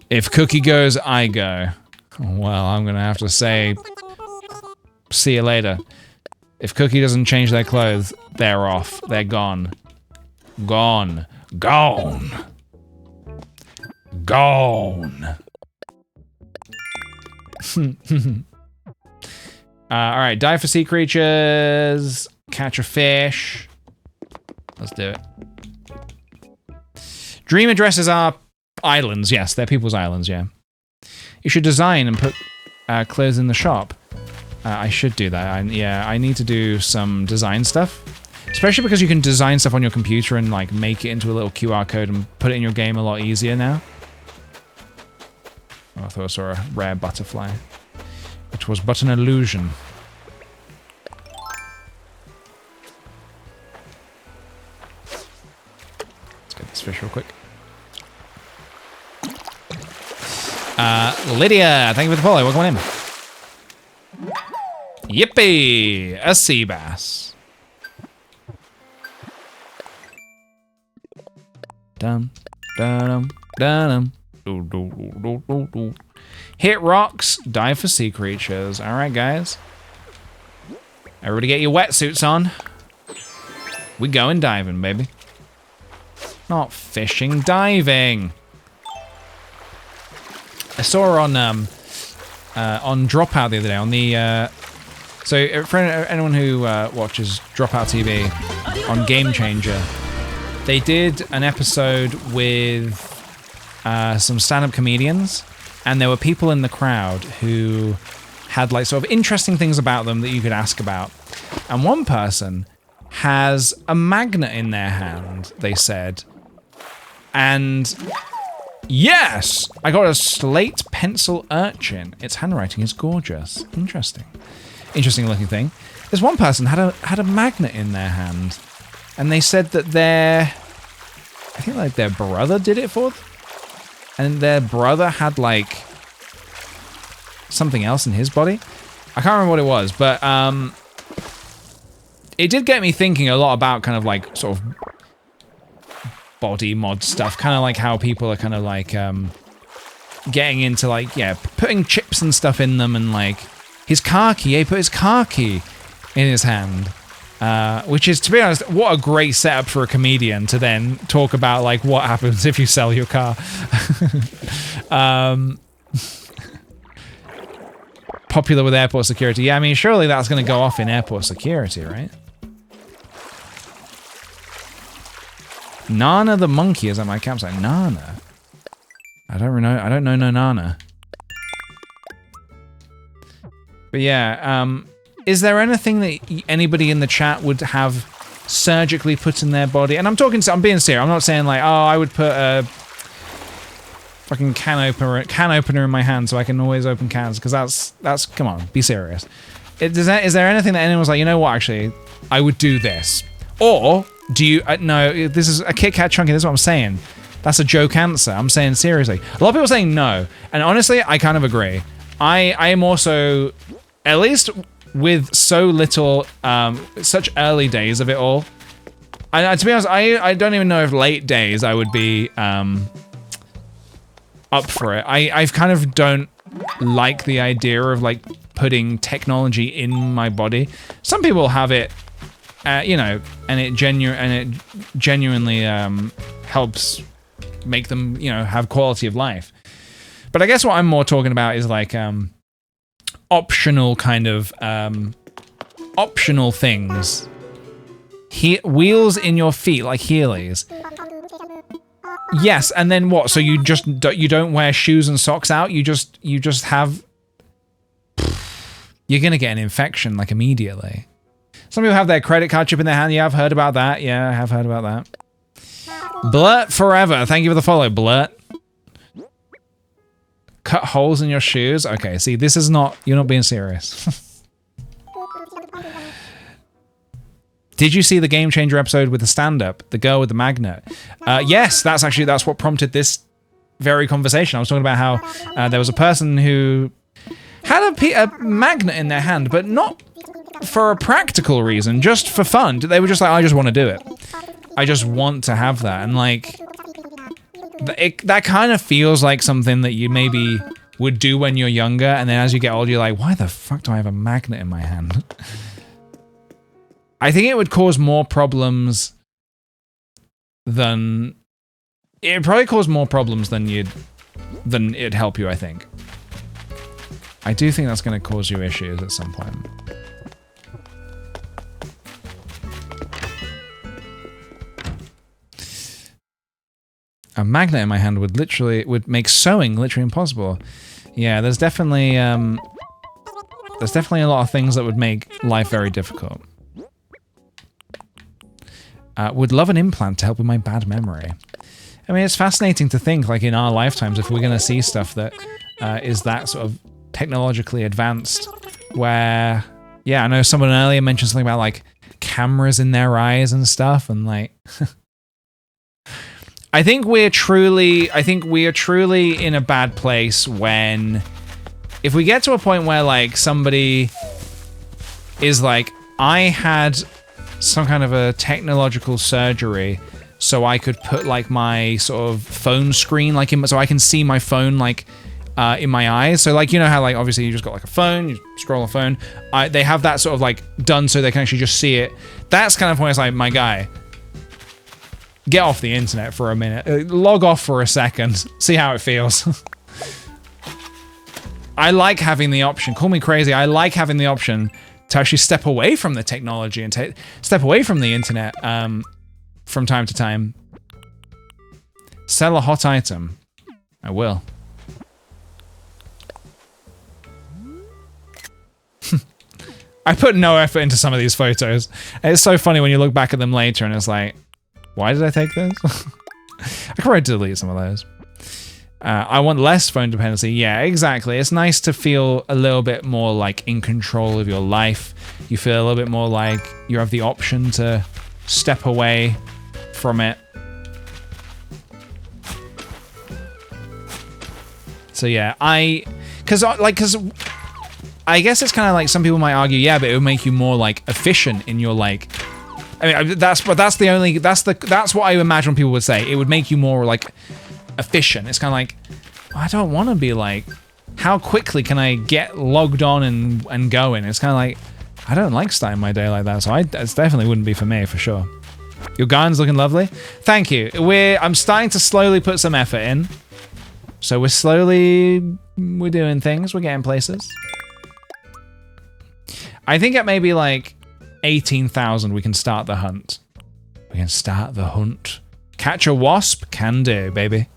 If Cookie goes, I go. Well, I'm gonna have to say, see you later. If Cookie doesn't change their clothes, they're off. They're gone. Gone. Gone. Gone. Alright, die for sea creatures. Catch a fish. Let's do it. Dream addresses are islands, yes. They're people's islands, yeah. You should design and put clothes in the shop. I should do that. Yeah, I need to do some design stuff. Especially because you can design stuff on your computer and like make it into a little QR code and put it in your game a lot easier now. Oh, I thought I saw a rare butterfly. It was but an illusion. Let's get this fish real quick. Lydia, thank you for the follow. Welcome in. Yippee! A sea bass. Dum, dum, dum, dum. Hit rocks, dive for sea creatures. All right, guys. Everybody get your wetsuits on. We going diving, baby. Not fishing, diving. I saw her on Dropout the other day on the. So for anyone who watches Dropout TV on Game Changer, they did an episode with some stand-up comedians, and there were people in the crowd who had like sort of interesting things about them that you could ask about. And one person has a magnet in their hand, they said, and yes, I got a slate pencil urchin. Its handwriting is gorgeous. Interesting. Interesting looking thing. This one person had a magnet in their hand, and they said that I think like their brother did it for them, and their brother had like something else in his body. I can't remember what it was, but it did get me thinking a lot about kind of like sort of body mod stuff, kind of like how people are kind of like getting into like, yeah, putting chips and stuff in them and like His car key. Yeah, he put his car key in his hand. Which is, to be honest, what a great setup for a comedian to then talk about, like, what happens if you sell your car. Popular with airport security. Yeah, I mean, surely that's going to go off in airport security, right? Nana the monkey is at my campsite. Nana? I don't know no Nana. But yeah, is there anything that anybody in the chat would have surgically put in their body? And I'm being serious. I'm not saying like, oh, I would put a fucking can opener in my hand so I can always open cans, because that's come on, be serious. Is there anything that anyone's like, you know what, actually, I would do this? Or do you, no, this is a Kit Kat Chunky, this is what I'm saying. That's a joke answer. I'm saying seriously. A lot of people are saying no. And honestly, I kind of agree. I am also, at least with so little, such early days of it all. And to be honest, I don't even know if late days I would be up for it. I kind of don't like the idea of like putting technology in my body. Some people have it, you know, and it genuinely helps make them, you know, have quality of life. But I guess what I'm more talking about is like optional kind of optional things. Wheels in your feet, like Heelys. Yes, and then what? So you don't wear shoes and socks out? You just have... You're gonna get an infection, like, immediately. Some people have their credit card chip in their hand. Yeah, I've heard about that. Yeah, I have heard about that. Blurt Forever. Thank you for the follow, Blurt. Cut holes in your shoes? Okay, see, this is not... You're not being serious. Did you see the Game Changer episode with the stand-up? The girl with the magnet? Yes, that's what prompted this very conversation. I was talking about how there was a person who had a magnet in their hand, but not for a practical reason, just for fun. They were just like, I just want to do it. I just want to have that. And like, that kind of feels like something that you maybe would do when you're younger, and then as you get older, you're like, why the fuck do I have a magnet in my hand? I think it would cause more problems than... It'd probably cause more problems than it'd help you, I think. I do think that's going to cause you issues at some point. A magnet in my hand would make sewing literally impossible. Yeah, there's definitely a lot of things that would make life very difficult. Would love an implant to help with my bad memory. I mean, it's fascinating to think, like, in our lifetimes, if we're going to see stuff that is that sort of technologically advanced, where, yeah, I know someone earlier mentioned something about, like, cameras in their eyes and stuff, and, like... I think we are truly in a bad place when... If we get to a point where, like, somebody is like, I had some kind of a technological surgery so I could put like my sort of phone screen like so I can see my phone like in my eyes. So like, you know how like obviously you just got like a phone, you scroll a phone. They have that sort of like done so they can actually just see it. That's kind of when it's like, my guy, get off the internet for a minute. Log off for a second. See how it feels. I like having the option. Call me crazy. I like having the option to actually step away from the technology and step away from the internet from time to time. Sell a hot item. I will. I put no effort into some of these photos. It's so funny when you look back at them later and it's like, why did I take this? I could probably delete some of those. I want less phone dependency. Yeah, exactly. It's nice to feel a little bit more like in control of your life. You feel a little bit more like you have the option to step away from it. So yeah, because I guess it's kind of like some people might argue, yeah, but it would make you more like efficient in your like. I mean, that's what I imagine people would say. It would make you more like efficient. It's kind of like, I don't want to be like how quickly can I get logged on and going? It's kind of like, I don't like starting my day like that, so it definitely wouldn't be for me, for sure. Your garden's looking lovely. Thank you. I'm starting to slowly put some effort in. So we're doing things, we're getting places. I think at maybe like 18,000 we can start the hunt. We can start the hunt. Catch a wasp? Can do, baby.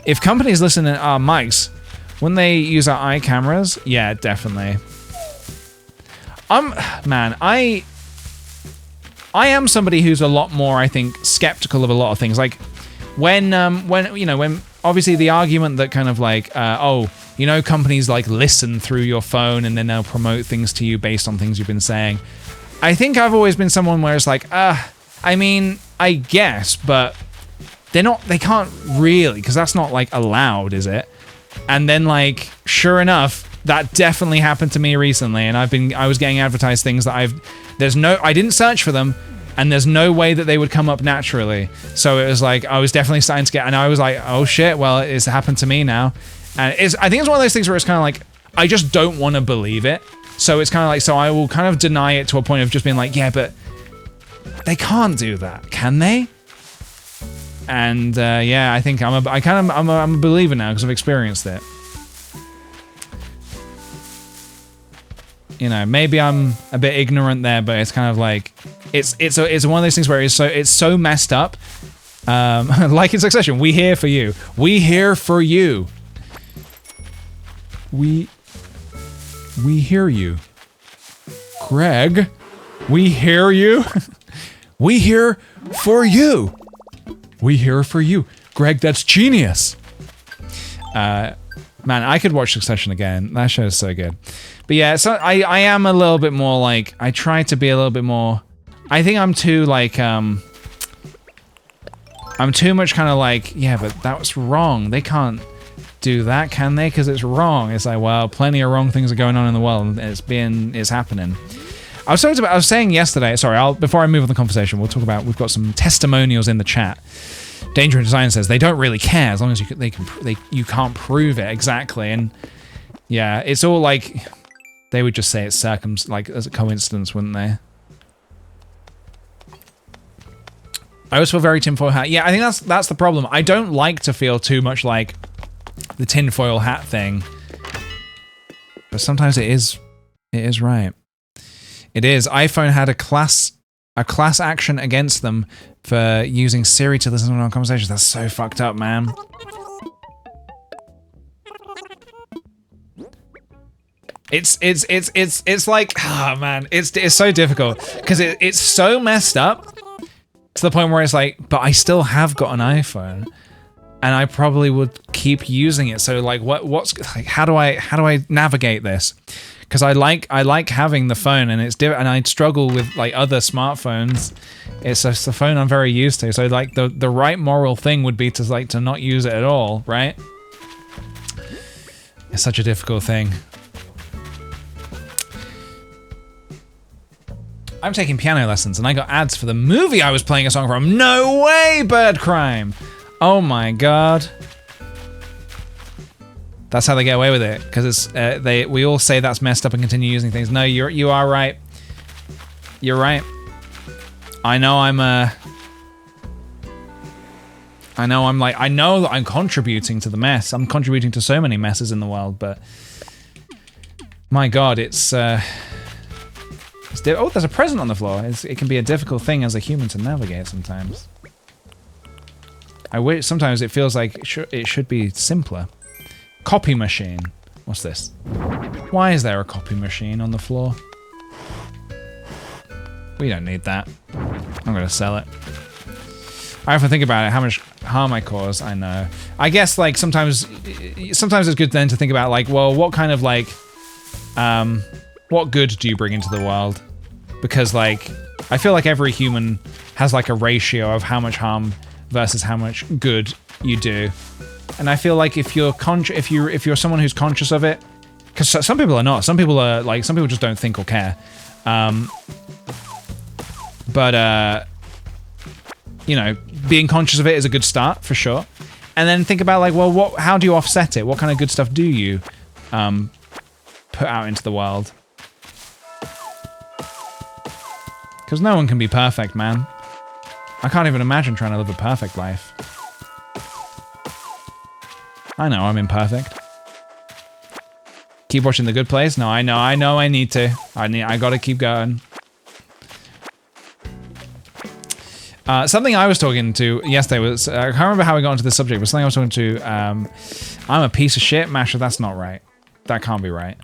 If companies listen to our mics, wouldn't they use our eye cameras? Yeah, definitely. Man, I am somebody who's a lot more, I think, skeptical of a lot of things. Like, when obviously the argument that kind of like, companies like listen through your phone and then they'll promote things to you based on things you've been saying. I think I've always been someone where it's like, I mean, I guess, but they can't really, because that's not like allowed, is it? And then like, sure enough, that definitely happened to me recently, and I was getting advertised things that I didn't search for them, and there's no way that they would come up naturally. So it was like, I was definitely starting to get, and I was like, oh shit, well, it's happened to me now. And I think it's one of those things where it's kind of like, I just don't want to believe it. So it's kind of like, so I will kind of deny it to a point of just being like, yeah, but they can't do that, can they? And yeah, I think I'm a believer now because I've experienced it. You know, maybe I'm a bit ignorant there, but it's kind of like it's one of those things where it's so messed up. Like in Succession, we here for you. We here for you. We hear you. Greg, we hear you. We here for you. We here for you. Greg, that's genius. Man, I could watch Succession again. That show is so good. But yeah, so I am a little bit more like, I try to be a little bit more, I think I'm too like, I'm too much kind of like, yeah, but that was wrong. They can't do that, can they? Because it's wrong. It's like, well, plenty of wrong things are going on in the world, and it's happening. I was saying yesterday, sorry, before I move on the conversation, we've got some testimonials in the chat. Danger in Design says they don't really care as long as you can't prove it exactly, and yeah, it's all like they would just say it's as a coincidence, wouldn't they? I always feel very tinfoil hat. Yeah, I think that's the problem. I don't like to feel too much like the tinfoil hat thing, but sometimes it is right. It is. iPhone had a class action against them for using Siri to listen to our conversations. That's so fucked up, man. It's like, oh man, it's so difficult because it's so messed up to the point where it's like, but I still have got an iPhone, and I probably would keep using it. So like, what's like, how do I navigate this? Because I like having the phone, and it's different, and I struggle with like other smartphones. It's just the phone I'm very used to. So like the right moral thing would be to not use it at all, right? It's such a difficult thing. I'm taking piano lessons, and I got ads for the movie I was playing a song from. No way, Bird Crime! Oh my god. That's how they get away with it, because it's we all say that's messed up and continue using things. No, you are right. You're right. I know that I'm contributing to the mess. I'm contributing to so many messes in the world, but my god, it's oh, there's a present on the floor. It can be a difficult thing as a human to navigate sometimes. I wish sometimes it feels like it should be simpler. Copy machine. What's this? Why is there a copy machine on the floor? We don't need that. I'm gonna sell it. I have to think about it, how much harm I cause. I know. I guess like sometimes it's good then to think about like, well, what kind of like, what good do you bring into the world? Because like, I feel like every human has like a ratio of how much harm versus how much good you do. And I feel like if you're someone who's conscious of it, because some people are not. Some people just don't think or care. But you know, being conscious of it is a good start for sure. and then think about like, well, how do you offset it? What kind of good stuff do you put out into the world? Because no one can be perfect, man. I can't even imagine trying to live a perfect life. I know I'm imperfect. Keep watching The Good Place? No, I know I need to. I gotta keep going. Something I was talking to yesterday was, I can't remember how we got into this subject, but something I was talking to, I'm a piece of shit, Masha, that's not right. That can't be right.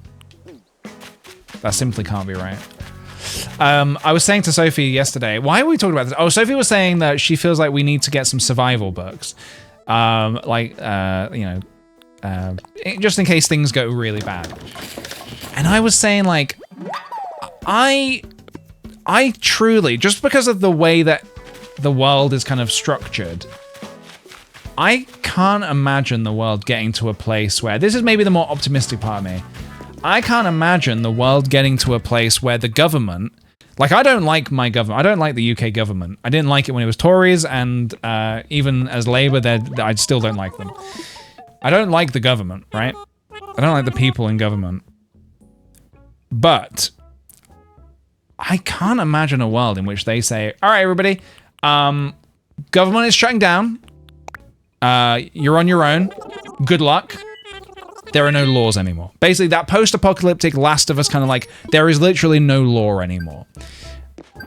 That simply can't be right. I was saying to Sophie yesterday, why are we talking about this? Oh, Sophie was saying that she feels like we need to get some survival books. Just in case things go really bad. And I was saying like, I truly, just because of the way that the world is kind of structured, I can't imagine the world getting to a place where, this is maybe the more optimistic part of me, I can't imagine the world getting to a place where the government, like I don't like my government, I don't like the UK government. I didn't like it when it was Tories, and even as Labour, I still don't like them. I don't like the government, right? I don't like the people in government. But I can't imagine a world in which they say, all right, everybody, government is shutting down. You're on your own. Good luck. There are no laws anymore. Basically, that post-apocalyptic Last of Us kind of like, there is literally no law anymore.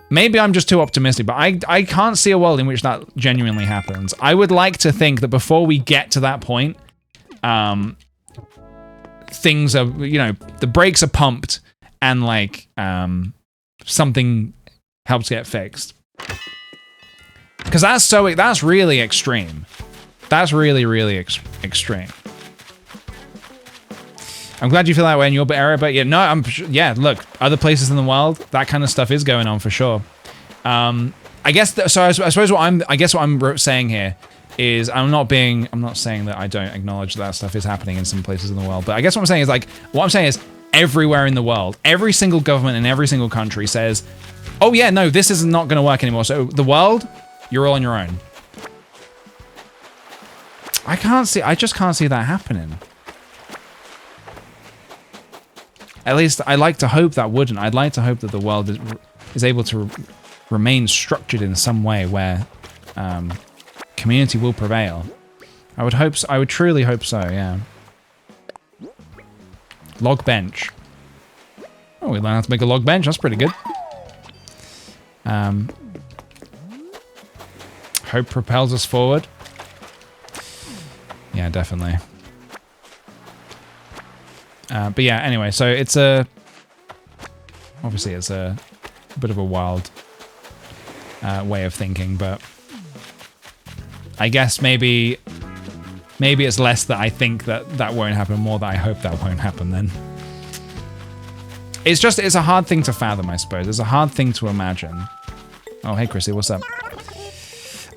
Maybe I'm just too optimistic, but I can't see a world in which that genuinely happens. I would like to think that before we get to that point, things are, the brakes are pumped and like, something helps get fixed. Because that's really extreme. That's really, really extreme. I'm glad you feel that way in your area, but yeah, look, other places in the world, that kind of stuff is going on for sure. I guess, I suppose what I'm saying here is I'm not saying that I don't acknowledge that stuff is happening in some places in the world, but I guess what I'm saying is everywhere in the world, every single government in every single country says, oh yeah, no, this is not going to work anymore. So the world, you're all on your own. I just can't see that happening. At least I like to hope that wouldn't. I'd like to hope that the world is able to remain structured in some way where community will prevail. I would hope so. I would truly hope so, yeah. Log bench. Oh, we learned how to make a log bench. That's pretty good. Hope propels us forward. Yeah, definitely. But yeah, anyway, so it's obviously it's a bit of a wild way of thinking, but I guess maybe it's less that I think that won't happen, more that I hope that won't happen then. It's a hard thing to fathom, I suppose. It's a hard thing to imagine. Oh, hey, Chrissy, what's up?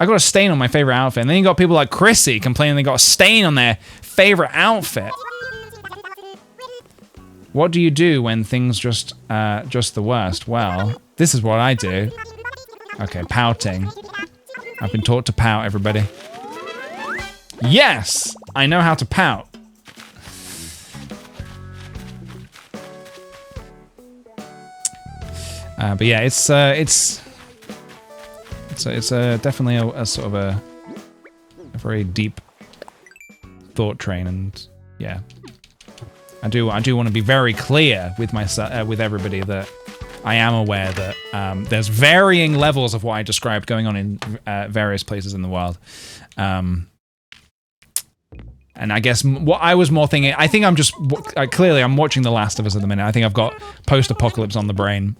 I got a stain on my favorite outfit, and then you got people like Chrissy complaining they got a stain on their favorite outfit. What do you do when things just the worst? Well, this is what I do. Okay, pouting. I've been taught to pout, everybody. Yes! I know how to pout. But yeah, it's definitely a sort of a very deep thought train, and yeah. I do want to be very clear with with everybody that I am aware that there's varying levels of what I described going on in various places in the world. And I guess what I was more thinking, I think I'm just, clearly I'm watching The Last of Us at the minute. I think I've got post-apocalypse on the brain.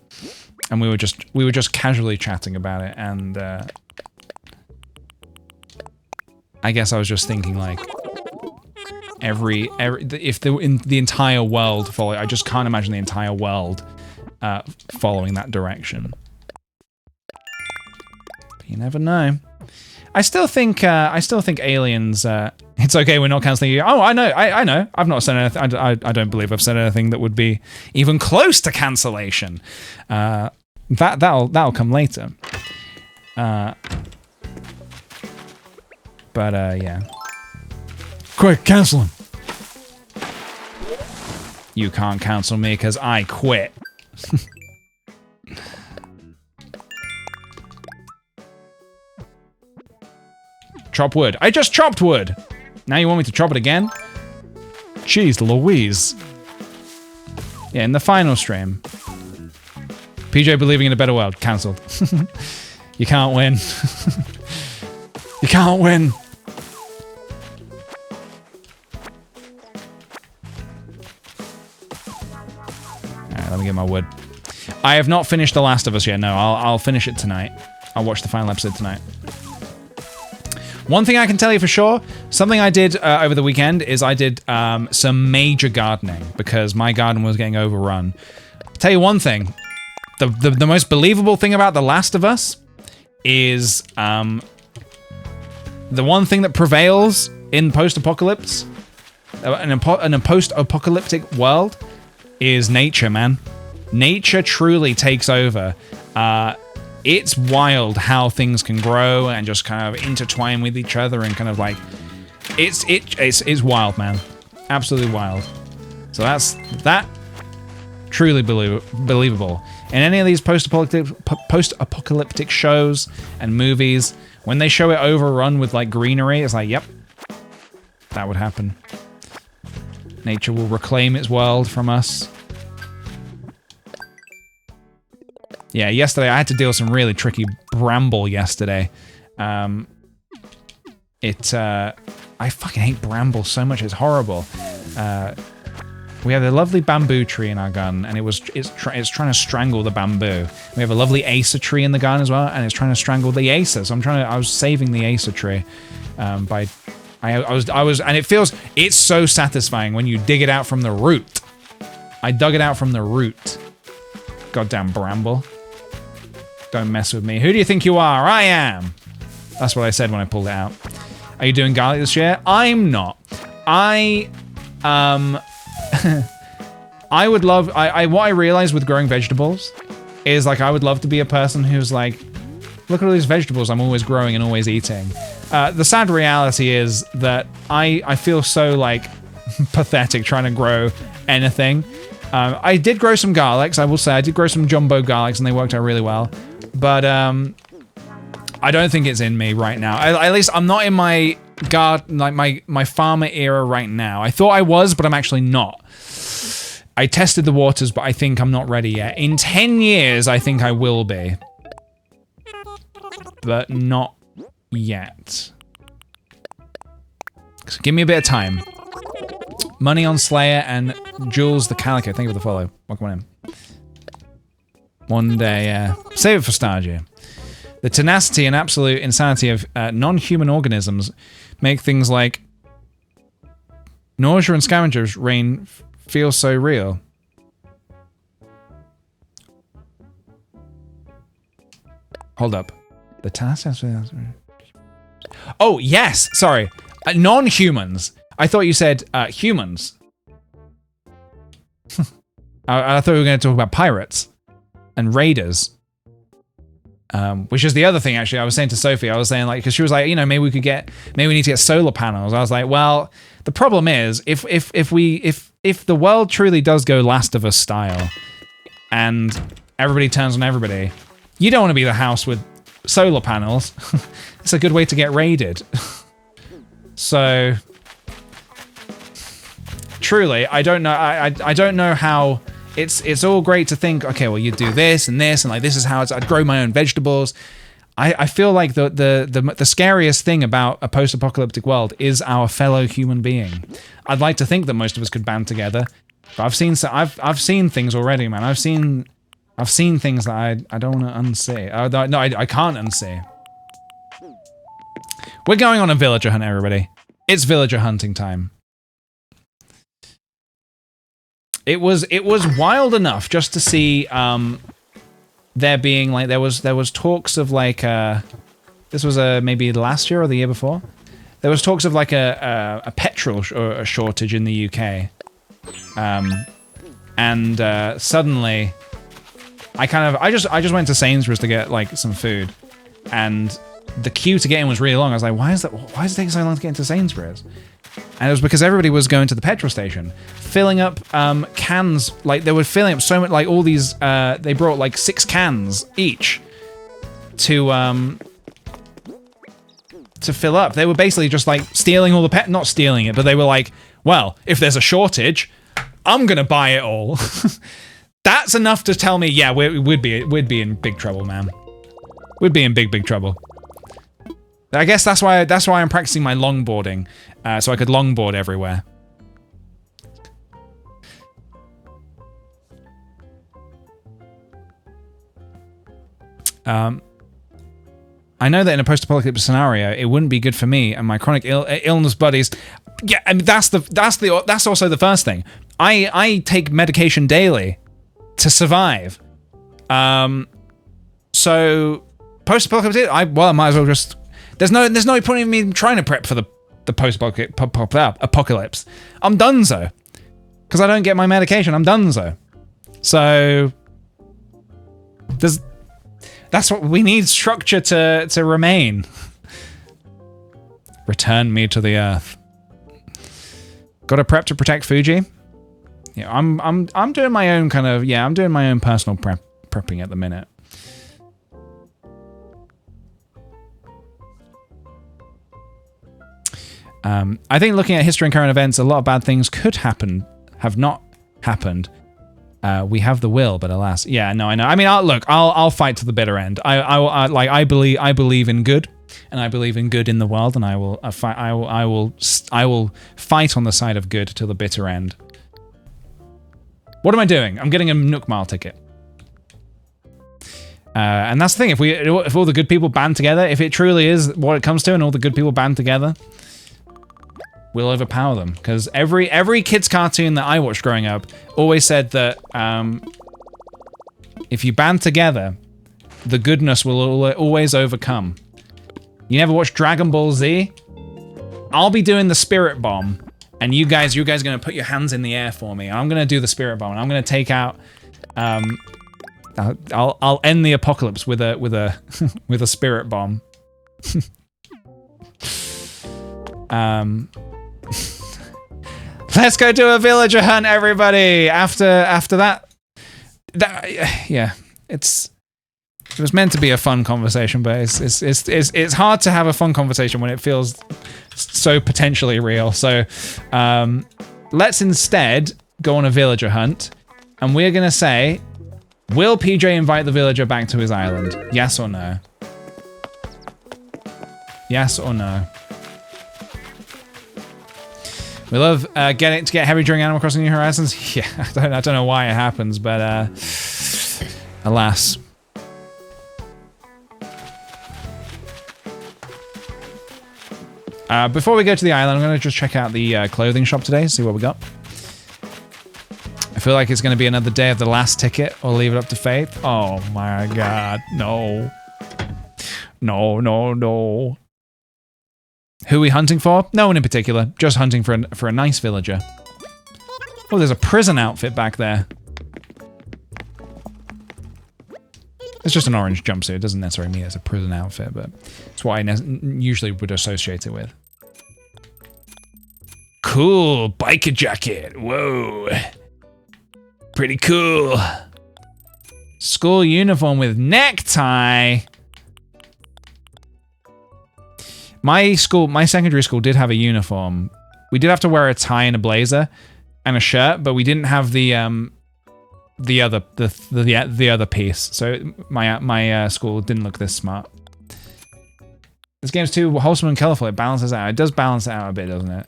And we were just casually chatting about it, and I guess I was just thinking like, if the entire world follow, I just can't imagine the entire world following that direction. But you never know. I still think aliens. It's okay, we're not canceling you. Oh, I know. I've not said anything. I don't believe I've said anything that would be even close to cancellation. That'll come later. But yeah. Quick, cancel him. You can't cancel me because I quit. Chop wood. I just chopped wood. Now you want me to chop it again? Jeez Louise. Yeah, in the final stream. PJ believing in a better world. Cancelled. You can't win. You can't win. Alright, let me get my wood. I have not finished The Last of Us yet. No, I'll finish it tonight. I'll watch the final episode tonight. One thing I can tell you for sure, something I did over the weekend is I did some major gardening because my garden was getting overrun. I'll tell you one thing, the most believable thing about The Last of Us is the one thing that prevails in post-apocalypse, in a post-apocalyptic world, is nature, man. Nature truly takes over. It's wild how things can grow and just kind of intertwine with each other and kind of like, it's wild, man. Absolutely wild. So that truly believable. In any of these post-apocalyptic shows and movies, when they show it overrun with like greenery, it's like, yep, that would happen. Nature will reclaim its world from us. Yeah, yesterday I had to deal with some really tricky bramble yesterday. I fucking hate bramble so much, it's horrible. We have a lovely bamboo tree in our garden, and it's trying to strangle the bamboo. We have a lovely acer tree in the garden as well, and it's trying to strangle the acer. So I was saving the acer tree and it's so satisfying when you dig it out from the root. I dug it out from the root. Goddamn bramble. Don't mess with me. Who do you think you are? I am. That's what I said when I pulled it out. Are you doing garlic this year? I'm not. I would love, what I realized with growing vegetables is like I would love to be a person who's like, look at all these vegetables I'm always growing and always eating. The sad reality is that I feel so like pathetic trying to grow anything. I did grow some garlics, I will say. I did grow some jumbo garlics and they worked out really well. But I don't think it's in me right now. At least I'm not in my garden, like my farmer era right now. I thought I was, but I'm actually not. I tested the waters, but I think I'm not ready yet. In 10 years, I think I will be. But not yet. So give me a bit of time. Money on Slayer and Jules the Calico. Thank you for the follow. Welcome on in. One day, save it for Stardew. The tenacity and absolute insanity of non-human organisms make things like nausea and scavengers reign feel so real. Hold up. The tenacity. Oh yes, sorry. Non-humans. I thought you said humans. I thought we were going to talk about pirates and raiders. Which is the other thing, actually. I was saying to Sophie, I was saying, like, because she was like, you know, maybe we need to get solar panels. I was like, well, the problem is, if the world truly does go Last of Us style, and everybody turns on everybody, you don't want to be the house with solar panels. It's a good way to get raided. So, truly, I don't know. I don't know how. It's all great to think, okay, well, you do this, and like, this is how I'd grow my own vegetables. I feel like the scariest thing about a post-apocalyptic world is our fellow human being. I'd like to think that most of us could band together, but I've seen things already, man. I've seen things that I don't want to unsee. No, I can't unsee. We're going on a villager hunt, everybody. It's villager hunting time. It was wild enough just to see there being like there was talks of like this was maybe last year or the year before. There was talks of like a petrol shortage in the UK, and suddenly I just went to Sainsbury's to get like some food, and the queue to get in was really long. I was like, why is it taking so long to get into Sainsbury's? And it was because everybody was going to the petrol station, filling up cans. Like, they were filling up so much, like all these, they brought like 6 cans each to fill up. They were basically just like stealing all the not stealing it, but they were like, well, if there's a shortage, I'm gonna buy it all. That's enough to tell me, yeah, we'd be in big trouble, man. We'd be in big trouble. I guess that's why I'm practicing my longboarding, so I could longboard everywhere. I know that in a post-apocalyptic scenario, it wouldn't be good for me and my chronic illness buddies. Yeah, I mean that's also the first thing. I take medication daily to survive. So post-apocalyptic, I might as well just. There's no point in me trying to prep for the post-apocalypse. I'm donezo. Because I don't get my medication, I'm donezo. So that's what we need, structure to remain. Return me to the earth. Got to prep to protect Fuji. Yeah, I'm doing my own kind of I'm doing my own personal prepping at the minute. I think looking at history and current events, a lot of bad things could have not happened. We have the will, but alas, yeah, no, I know. I mean, I'll fight to the bitter end. I believe in good, and I believe in good in the world, and I will fight on the side of good till the bitter end. What am I doing? I'm getting a Nook Mile ticket. And that's the thing. If all the good people band together, if it truly is what it comes to, and all the good people band together, we'll overpower them. Because every kids cartoon that I watched growing up always said that if you band together, the goodness will always overcome. You never watched Dragon Ball Z? I'll be doing the spirit bomb, and you guys are gonna put your hands in the air for me. I'm gonna do the spirit bomb, and I'm gonna take out. I'll end the apocalypse with a with a spirit bomb. Let's go do a villager hunt, everybody. After that, yeah, it was meant to be a fun conversation, but it's hard to have a fun conversation when it feels so potentially real. So let's instead go on a villager hunt, and we're gonna say, will PJ invite the villager back to his island? Yes or no? Yes or no? We love getting to get heavy during Animal Crossing New Horizons. Yeah, I don't know why it happens, but alas. Before we go to the island, I'm going to just check out the clothing shop today, see what we got. I feel like it's going to be another day of the last ticket, or leave it up to fate. Oh my god, no. No, no, no. Who are we hunting for? No one in particular. Just hunting for a nice villager. Oh, there's a prison outfit back there. It's just an orange jumpsuit. It doesn't necessarily mean it's a prison outfit, but it's what I usually would associate it with. Cool. Biker jacket. Whoa. Pretty cool. School uniform with necktie. My secondary school did have a uniform. We did have to wear a tie and a blazer and a shirt, but we didn't have the other piece. So my school didn't look this smart. This game's too wholesome and colorful. It balances out. It does balance it out a bit, doesn't it?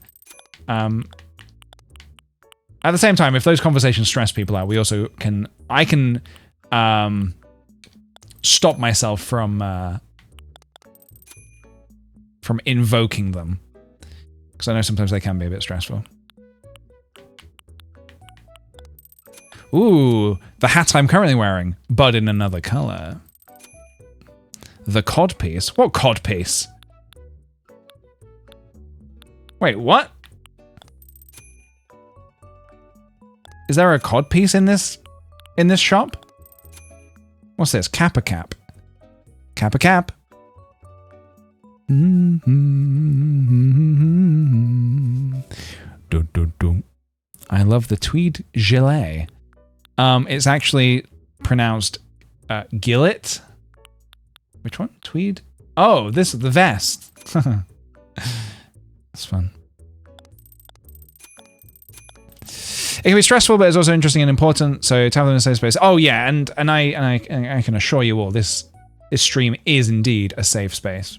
At the same time, if those conversations stress people out, we also can. I can stop myself from invoking them, because I know sometimes they can be a bit stressful. Ooh, the hat I'm currently wearing, but in another color. The codpiece? What codpiece? Wait, what? Is there a codpiece in this shop? What's this? Kappa cap. Kappa cap. I love the tweed gilet. It's actually pronounced gillet. Which one? Tweed? Oh, this is the vest. That's fun. It can be stressful, but it's also interesting and important. So to have them in a safe space. Oh yeah, and I can assure you all, this stream is indeed a safe space.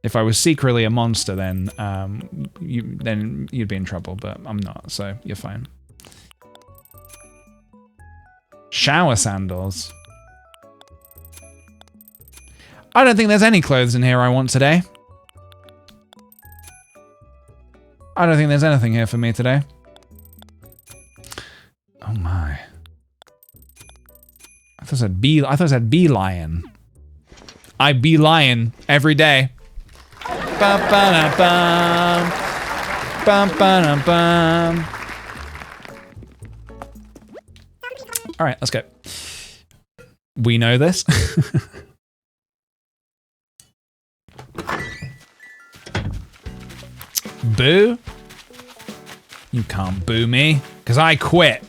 If I was secretly a monster, then you'd be in trouble. But I'm not, so you're fine. Shower sandals. I don't think there's any clothes in here I want today. I don't think there's anything here for me today. Oh my. I thought it said bee lion. I bee lion every day. Bum, ba, bum. Bum, ba, bum. All right, let's go. We know this. Boo? You can't boo me, because I quit.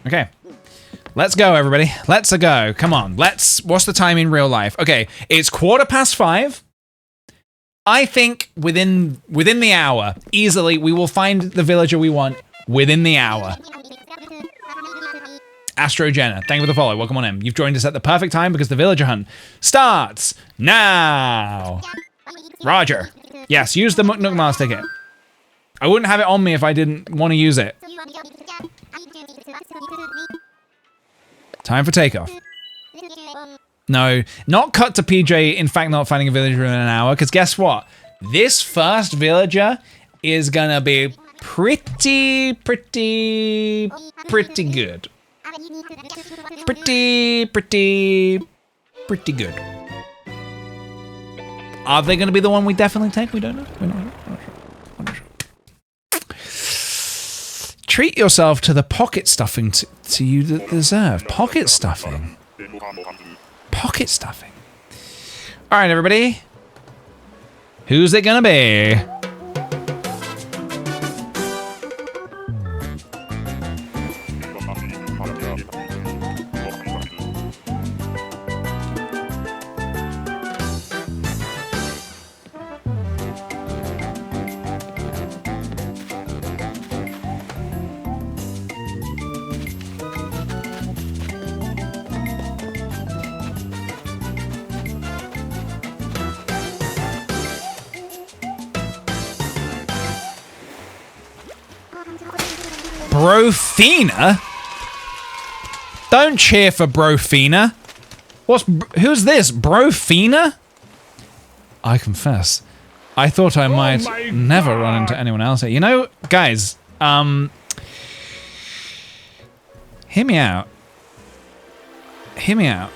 Okay. Let's go, everybody. Let's go. Come on. What's the time in real life? Okay, it's 5:15. I think within the hour, easily, we will find the villager we want within the hour. Astro Jenna, thank you for the follow. Welcome on in. You've joined us at the perfect time because the villager hunt starts now. Roger. Yes, use the Nook Mars ticket. I wouldn't have it on me if I didn't want to use it. Time for takeoff. No, not cut to PJ, in fact, not finding a villager in an hour, because guess what? This first villager is gonna be pretty good. Pretty good. Are they gonna be the one we definitely take? We don't know. We're not sure. Treat yourself to the pocket stuffing to you deserve. Pocket stuffing. Pocket stuffing. All right, everybody. Who's it gonna be? Brofina? Don't cheer for Brofina. Who's this? Brofina? I confess, I thought I might never run into anyone else here. You know, guys, hear me out. Hear me out.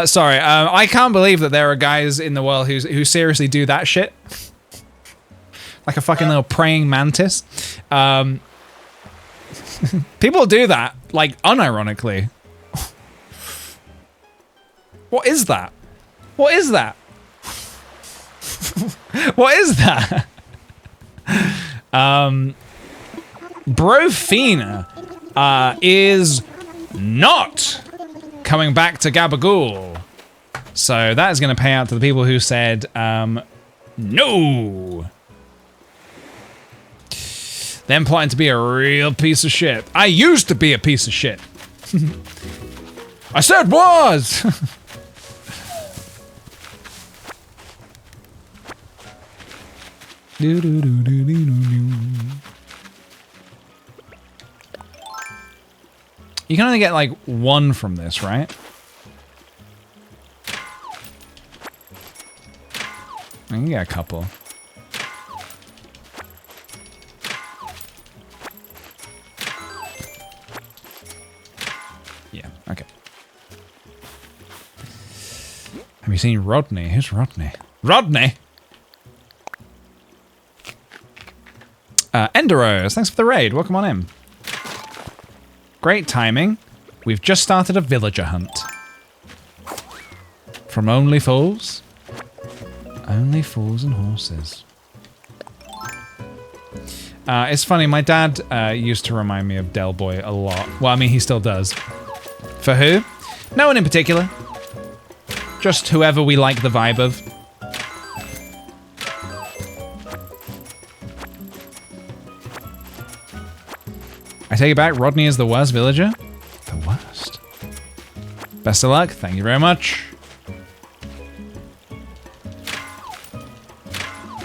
Sorry, I can't believe that there are guys in the world who seriously do that shit. Like a fucking little praying mantis. People do that, like, unironically. What is that? What is that? What is that? Brofina is not coming back to Gabagool. So that is going to pay out to the people who said, no. Them plotting to be a real piece of shit. I used to be a piece of shit. I said was. You can only get like one from this, right? I can get a couple. seen Rodney? Who's Rodney? Rodney! Enderos, thanks for the raid. Welcome on in. Great timing. We've just started a villager hunt. From Only Fools. Only Fools and Horses. It's funny, my dad used to remind me of Del Boy a lot. Well, I mean, he still does. For who? No one in particular. Just whoever we like the vibe of. I take it back, Rodney is the worst villager? The worst. Best of luck, thank you very much.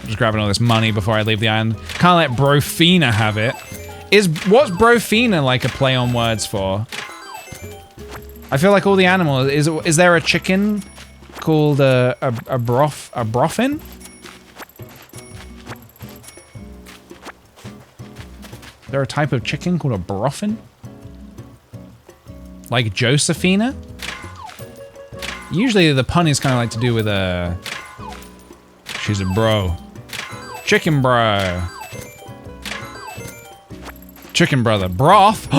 Just grabbing all this money before I leave the island. Can't let Brofina have it. What's Brofina like a play on words for? I feel like all the animals, is there a chicken called a brofin? Is there a type of chicken called a brofin? Like Josephina? Usually the pun is kind of like to do with a... She's a bro. Chicken bro. Chicken brother. Broth?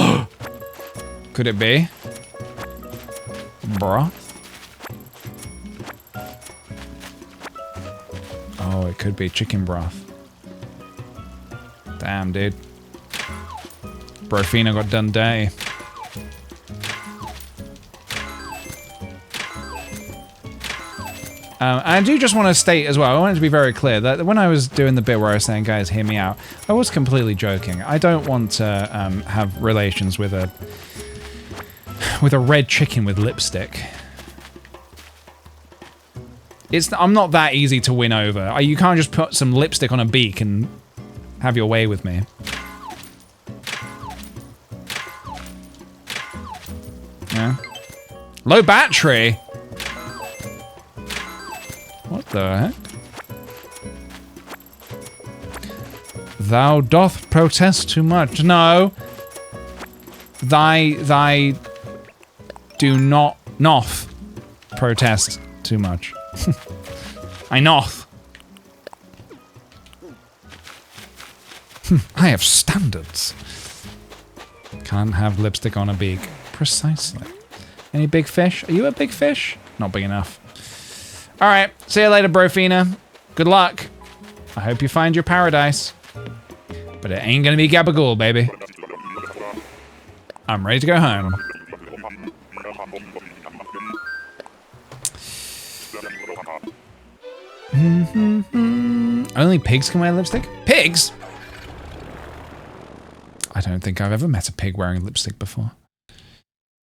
Could it be? Broth? Oh, it could be chicken broth. Damn, dude. Brofina got done day. I do just want to state as well, I want it to be very clear that when I was doing the bit where I was saying, guys, hear me out, I was completely joking. I don't want to have relations with a red chicken with lipstick. I'm not that easy to win over. You can't just put some lipstick on a beak and have your way with me. Yeah. Low battery? What the heck? Thou doth protest too much. No. Thy do not protest too much. I noth. I have standards. Can't have lipstick on a beak. Precisely. Any big fish? Are you a big fish? Not big enough. Alright, see you later, Brofina. Good luck. I hope you find your paradise. But it ain't gonna be Gabagool, baby. I'm ready to go home. Only pigs can wear lipstick? Pigs? I don't think I've ever met a pig wearing lipstick before.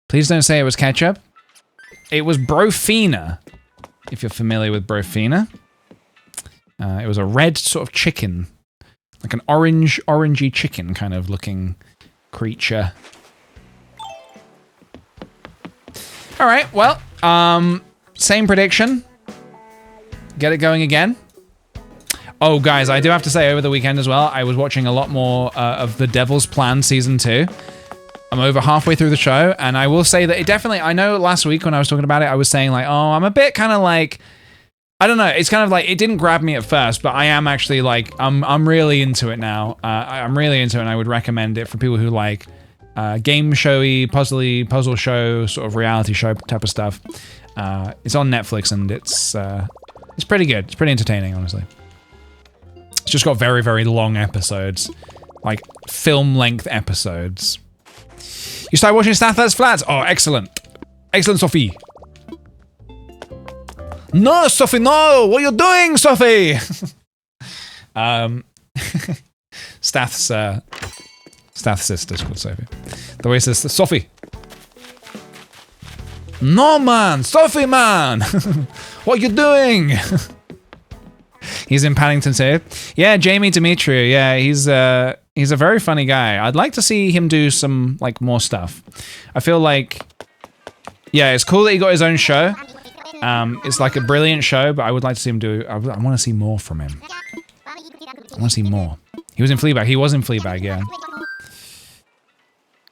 Please don't say it was ketchup. It was Brofina, if you're familiar with Brofina. It was a red sort of chicken. Like an orangey chicken kind of looking creature. Alright, well, same prediction. Get it going again. Oh, guys, I do have to say over the weekend as well, I was watching a lot more of The Devil's Plan Season 2. I'm over halfway through the show, and I will say that it definitely, I know last week when I was talking about it, I was saying like, oh, I'm a bit kind of like, I don't know, it's kind of like, it didn't grab me at first, but I am actually like, I'm really into it now. I'm really into it, and I would recommend it for people who like game showy, puzzle show, sort of reality show type of stuff. It's on Netflix, and it's pretty good. It's pretty entertaining, honestly. It's just got very, very long episodes, like film-length episodes. You started watching Stath Vs. Flats? Oh, excellent. Excellent, Sophie. No, Sophie, no! What are you doing, Sophie? Stath's sister's called Sophie. The way he says, Sophie. No, man! Sophie, man! What are you doing? He's in Paddington too. Yeah, Jamie Demetriou. Yeah, he's a very funny guy. I'd like to see him do some like more stuff. I feel like, yeah, it's cool that he got his own show. It's like a brilliant show, but I would like to see him do. I want to see more from him. I want to see more. He was in Fleabag. He was in Fleabag. Yeah.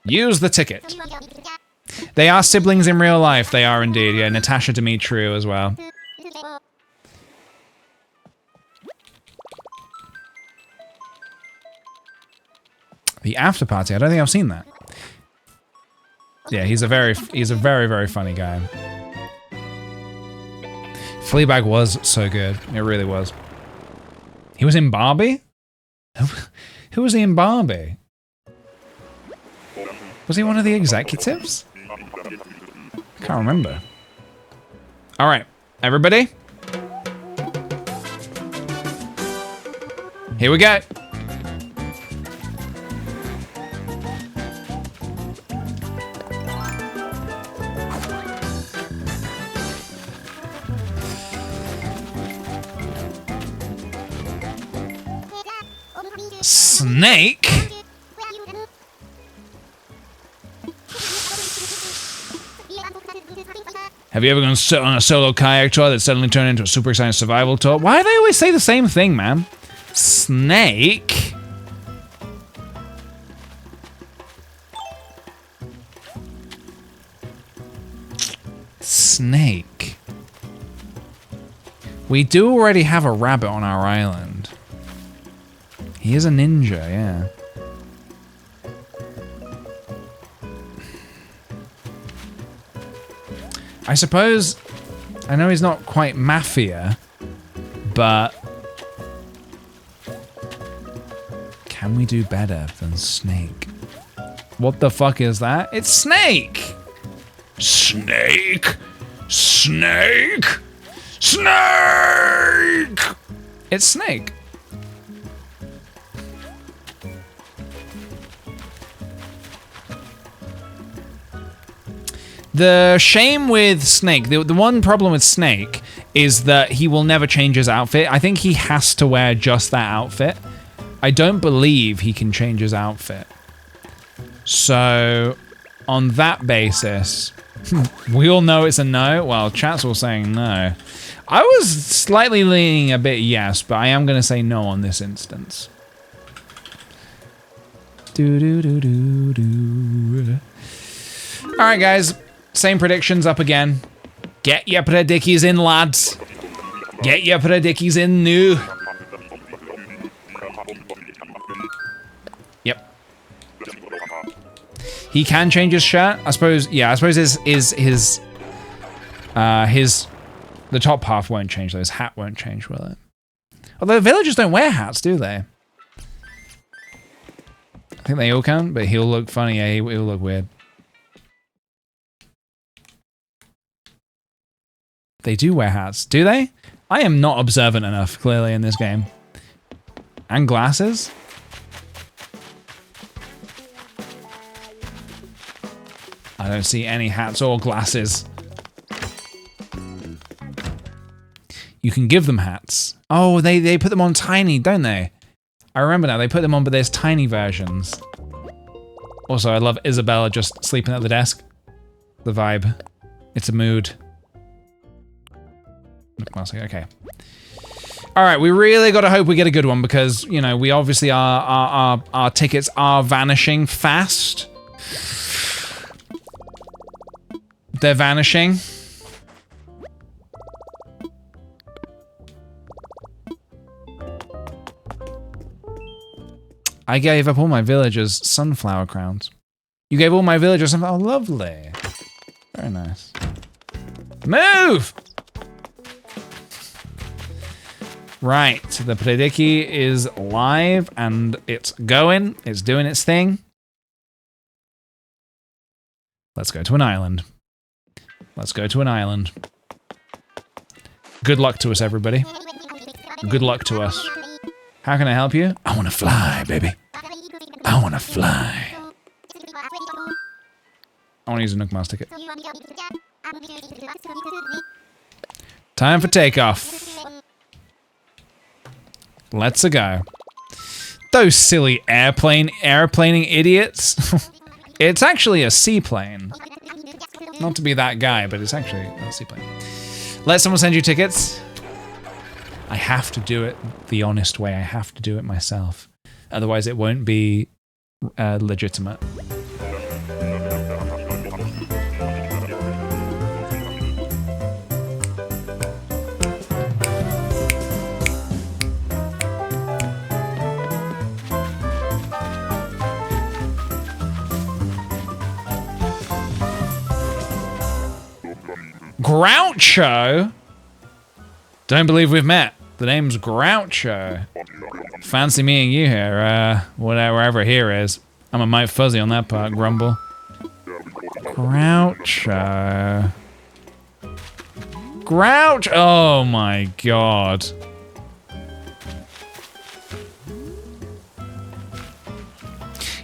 Use the ticket. They are siblings in real life. They are indeed. Yeah, Natasha Demetriou as well. The after party. I don't think I've seen that. Yeah, he's a very, very funny guy. Fleabag was so good. It really was. He was in Barbie? Who was he in Barbie? Was he one of the executives? I can't remember. All right, everybody. Here we go. Snake? Have you ever gone on a solo kayak tour that suddenly turned into a super exciting survival tour? Why do they always say the same thing, man? Snake? Snake. We do already have a rabbit on our island. He is a ninja, yeah. I suppose, I know he's not quite mafia, but can we do better than Snake? What the fuck is that? It's Snake! Snake! Snake! Snake! It's Snake. The shame with Snake, the one problem with Snake is that he will never change his outfit. I think he has to wear just that outfit. I don't believe he can change his outfit. So, on that basis, we all know it's a no. Well, chat's all saying no. I was slightly leaning a bit yes, but I am going to say no on this instance. All right, guys. Same predictions up again. Get your predickies in, lads. Get your predickies in new. Yep. He can change his shirt. I suppose, yeah, I suppose his the top half won't change though. His hat won't change, will it? Although the villagers don't wear hats, do they? I think they all can, but he'll look funny, yeah, he'll look weird. They do wear hats, do they? I am not observant enough, clearly, in this game. And glasses? I don't see any hats or glasses. You can give them hats. Oh, they put them on tiny, don't they? I remember now, they put them on, but there's tiny versions. Also, I love Isabella just sleeping at the desk. The vibe. It's a mood. Okay. All right, we really got to hope we get a good one because, you know, we obviously our tickets are vanishing fast. They're vanishing. I gave up all my villagers sunflower crowns. You gave all my villagers sunflower. Oh, lovely. Very nice. Move! Right, the Predicki is live and it's going. It's doing its thing. Let's go to an island. Let's go to an island. Good luck to us, everybody. Good luck to us. How can I help you? I want to fly, baby. I want to fly. I want to use a Nook Miles ticket. Time for takeoff. Let's go. Those silly airplaning idiots. It's actually a seaplane. Not to be that guy, but it's actually a seaplane. Let someone send you tickets. I have to do it the honest way. I have to do it myself. Otherwise it won't be legitimate. Groucho? Don't believe we've met. The name's Groucho. Fancy meeting you here, wherever here is. I'm a mite fuzzy on that part, Grumble. Groucho. Grouch! Oh my god.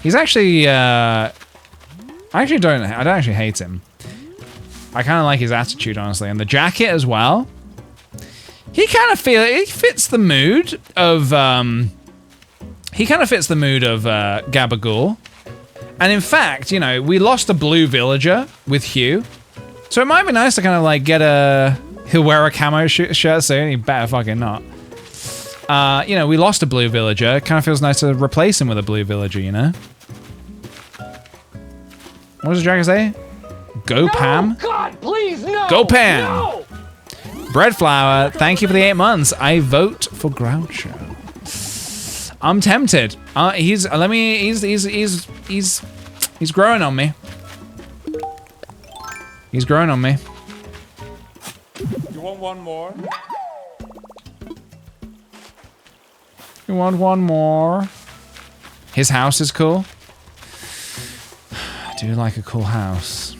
He's actually, I don't actually hate him. I kind of like his attitude, honestly. And the jacket as well. He fits the mood of, Gabagool. And in fact, you know, we lost a blue villager with Hugh. So it might be nice to kind of like get he'll wear a camo shirt soon. He better fucking not. You know, we lost a blue villager. It kind of feels nice to replace him with a blue villager, you know? What does the dragon say? Go Pam? God, please, no! Go Pam! No! Bread flour, thank you for the 8 months. I vote for Groucho. I'm tempted. He's growing on me. He's growing on me. You want one more? You want one more? His house is cool. I do like a cool house.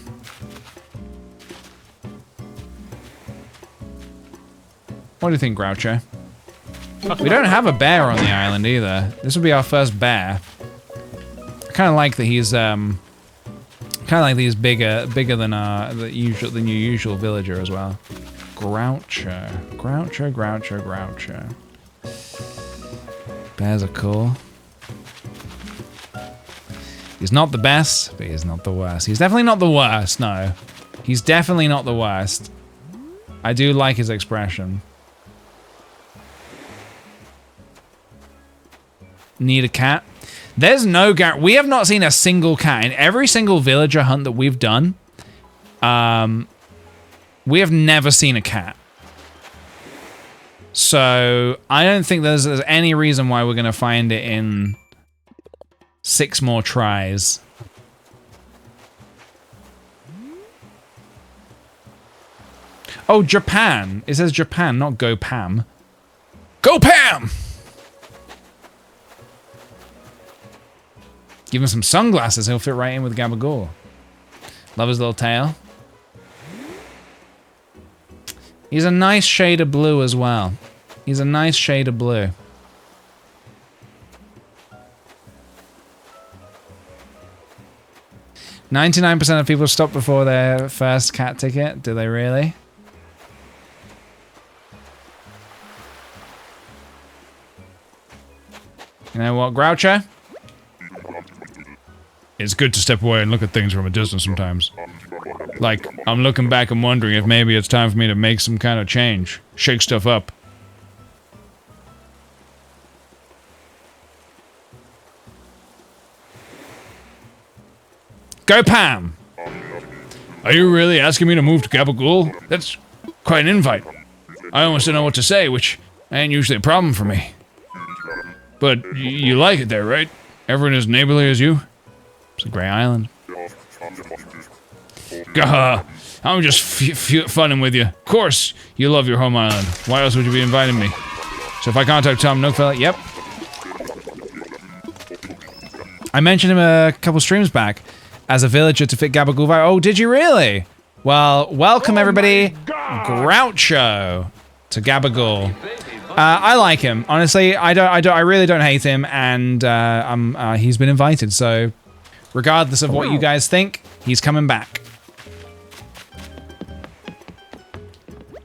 What do you think, Groucho? We don't have a bear on the island either. This will be our first bear. I kind of like that he's bigger than your usual villager as well. Groucho. Bears are cool. He's not the best, but he's not the worst. He's definitely not the worst, no. He's definitely not the worst. I do like his expression. Need a cat? There's no guarantee. We have not seen a single cat in every single villager hunt that we've done. We have never seen a cat. So I don't think there's any reason why we're gonna find it in 6 more tries. Oh, Japan. It says Japan, not Go Pam. Go Pam! Give him some sunglasses, he'll fit right in with Gabagool. Love his little tail. He's a nice shade of blue as well. He's a nice shade of blue. "99% of people stop before their first cat ticket." Do they really? You know what, Groucho? It's good to step away and look at things from a distance sometimes. Like, I'm looking back and wondering if maybe it's time for me to make some kind of change. Shake stuff up. Go Pam! Are you really asking me to move to Gabagool? That's quite an invite. I almost don't know what to say, which ain't usually a problem for me. But you like it there, right? Everyone as neighborly as you? It's a grey island. Gah! I'm just funning with you. Of course, you love your home island. Why else would you be inviting me? So if I contact Tom Nookfella, yep. I mentioned him a couple streams back as a villager to fit Gabagool. Oh, did you really? Well, welcome everybody, Groucho, to Gabagool. I like him. Honestly, I really don't hate him, and he's been invited, so regardless of what you guys think, he's coming back.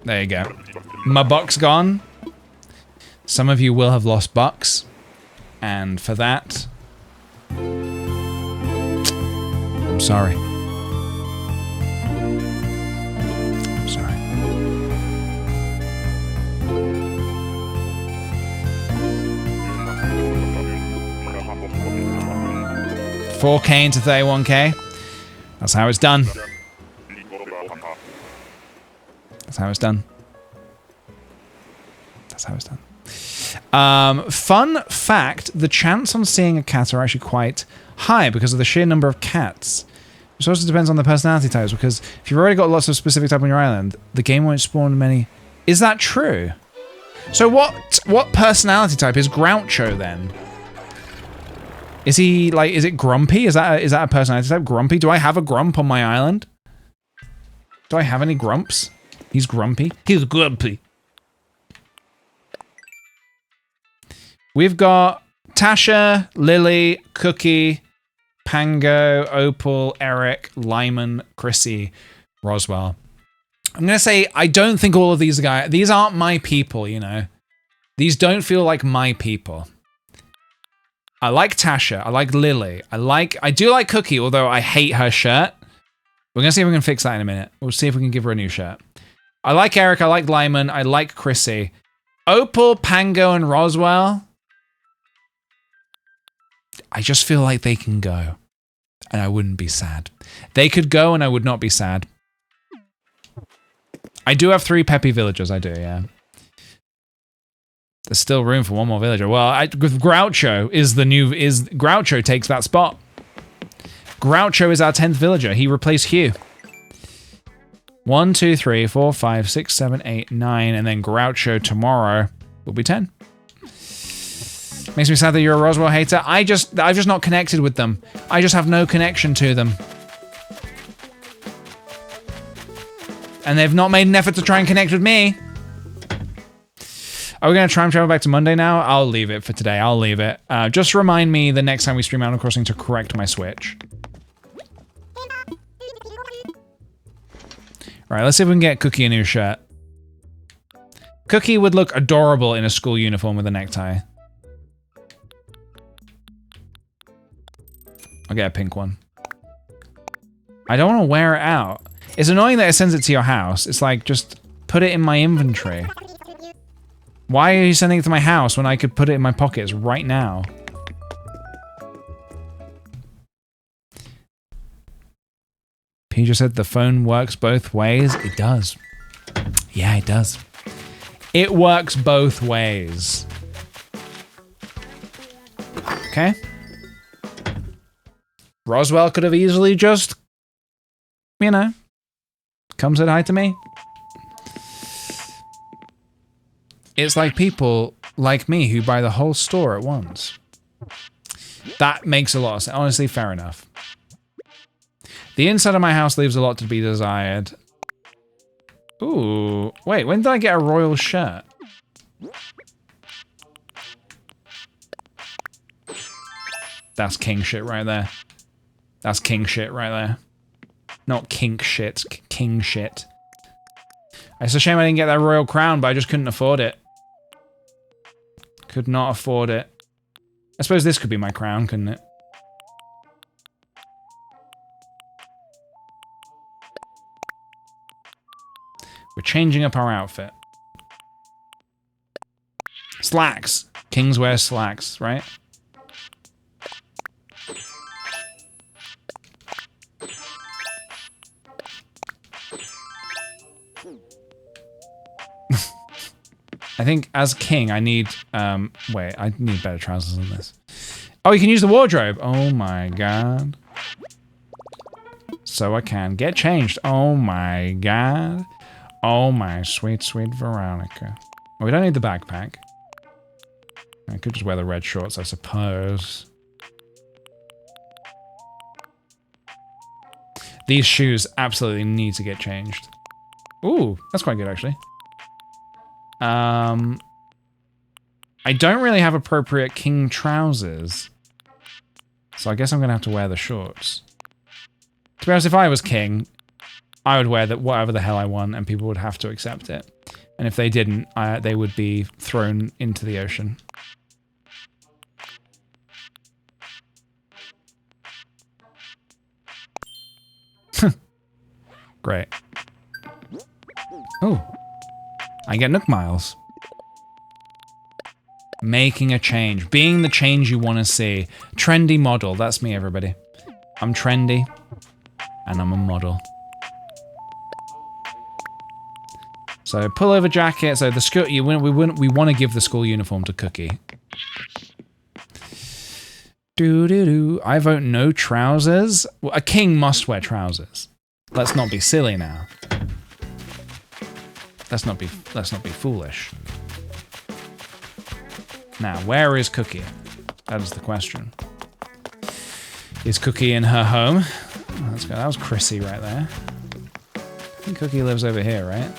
There you go. My buck's gone. Some of you will have lost bucks, and for that, I'm sorry. I'm sorry. $4K into 31K. That's how it's done. That's how it's done. That's how it's done. Fun fact, the chance on seeing a cat are actually quite high because of the sheer number of cats. It also depends on the personality types, because if you've already got lots of specific type on your island, the game won't spawn many. Is that true? So what personality type is Groucho then? Is he like, is it grumpy? Is that a personality type? Grumpy? Do I have a grump on my island? Do I have any grumps? He's grumpy. He's grumpy. We've got Tasha, Lily, Cookie, Pango, Opal, Eric, Lyman, Chrissy, Roswell. I'm going to say, I don't think all of these guys, these aren't my people, you know. These don't feel like my people. I like Tasha, I like Lily, I do like Cookie, although I hate her shirt. We're going to see if we can fix that in a minute. We'll see if we can give her a new shirt. I like Eric, I like Lyman, I like Chrissy. Opal, Pango, and Roswell. I just feel like they can go. And I wouldn't be sad. They could go and I would not be sad. I do have 3 peppy villagers, I do, yeah. There's still room for one more villager. Well, Groucho is the new, Groucho takes that spot. Groucho is our 10th villager. He replaced Hugh. 1, 2, 3, 4, 5, 6, 7, 8, 9, and then Groucho tomorrow will be 10. Makes me sad that you're a Roswell hater. I've just not connected with them. I just have no connection to them. And they've not made an effort to try and connect with me. Are we going to try and travel back to Monday now? I'll leave it for today. I'll leave it. Just remind me the next time we stream Animal Crossing to correct my Switch. Right, let's see if we can get Cookie a new shirt. Cookie would look adorable in a school uniform with a necktie. I'll get a pink one. I don't want to wear it out. It's annoying that it sends it to your house. It's like, just put it in my inventory. Why are you sending it to my house when I could put it in my pockets right now? P just said the phone works both ways. It does. Yeah, it does. It works both ways. Okay. Roswell could have easily just, you know, come said hi to me. It's like people like me who buy the whole store at once. That makes a lot of sense. Honestly, fair enough. The inside of my house leaves a lot to be desired. Ooh, wait, when did I get a royal shirt? That's king shit right there. That's king shit right there. Not kink shit, king shit. It's a shame I didn't get that royal crown, but I just couldn't afford it. Could not afford it. I suppose this could be my crown, couldn't it? We're changing up our outfit. Slacks. Kings wear slacks, right? I think as king, I need, wait, I need better trousers than this. Oh, you can use the wardrobe. Oh my god. So I can get changed. Oh my god. Oh my sweet, sweet Veronica. Oh, we don't need the backpack. I could just wear the red shorts, I suppose. These shoes absolutely need to get changed. Ooh, that's quite good actually. I don't really have appropriate king trousers. So I guess I'm gonna have to wear the shorts. To be honest, if I was king, I would wear whatever the hell I want and people would have to accept it. And if they didn't, they would be thrown into the ocean. Great. Oh. I get Nook Miles. Making a change. Being the change you want to see. Trendy model. That's me, everybody. I'm trendy. And I'm a model. So, pullover jacket. So, the school... we want to give the school uniform to Cookie. Do. I vote no trousers. Well, a king must wear trousers. Let's not be silly now. Let's not be foolish. Now, where is Cookie? That is the question. Is Cookie in her home? Oh, let's go. That was Chrissy right there. I think Cookie lives over here, right?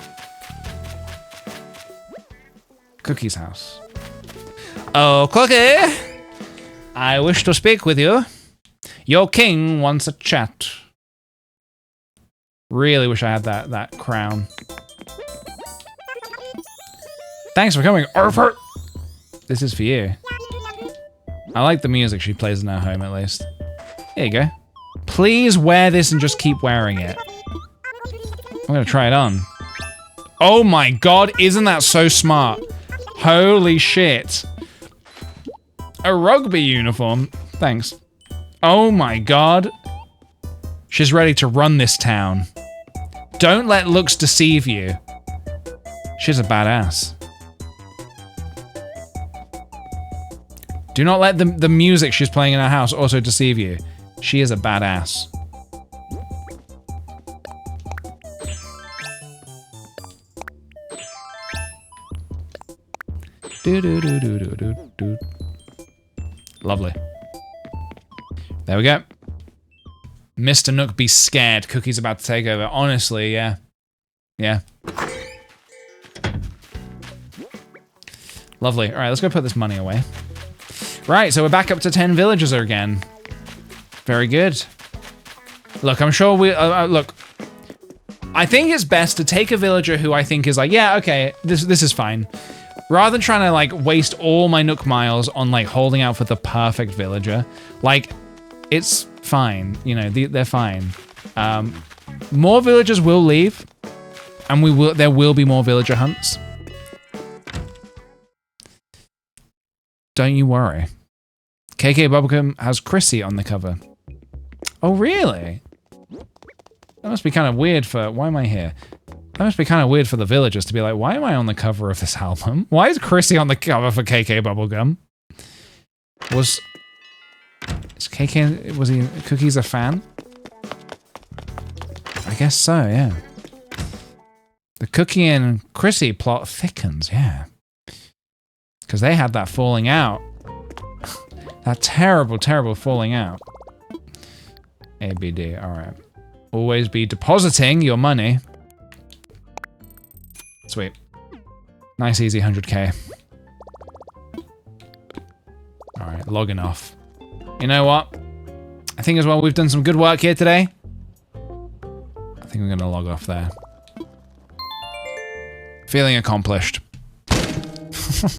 Cookie's house. Oh, Cookie! I wish to speak with you. Your king wants a chat. Really wish I had that crown. Thanks for coming, Arthur! This is for you. I like the music she plays in her home, at least. Here you go. Please wear this and just keep wearing it. I'm gonna try it on. Oh my god, isn't that so smart? Holy shit. A rugby uniform. Thanks. Oh my god. She's ready to run this town. Don't let looks deceive you. She's a badass. Do not let the music she's playing in her house also deceive you. She is a badass. Do. Lovely. There we go. Mr. Nook, be scared. Cookie's about to take over. Honestly, yeah. Yeah. Lovely. All right, let's go put this money away. Right, so we're back up to 10 villagers again. Very good. Look, I'm sure we... look, I think it's best to take a villager who I think is like, yeah, okay, this is fine. Rather than trying to, like, waste all my Nook miles on, like, holding out for the perfect villager. Like, it's fine. You know, they're fine. More villagers will leave. And there will be more villager hunts. Don't you worry. KK Bubblegum has Chrissy on the cover. Oh, really? That must be kind of weird for... Why am I here? That must be kind of weird for the villagers to be like, why am I on the cover of this album? Why is Chrissy on the cover for KK Bubblegum? Was he Cookie's a fan? I guess so, yeah. The Cookie and Chrissy plot thickens, yeah. Because they had that falling out. That terrible, terrible falling out. ABD, alright. Always be depositing your money. Sweet. Nice, easy 100k. Alright, logging off. You know what? I think as well we've done some good work here today. I think we're gonna log off there. Feeling accomplished.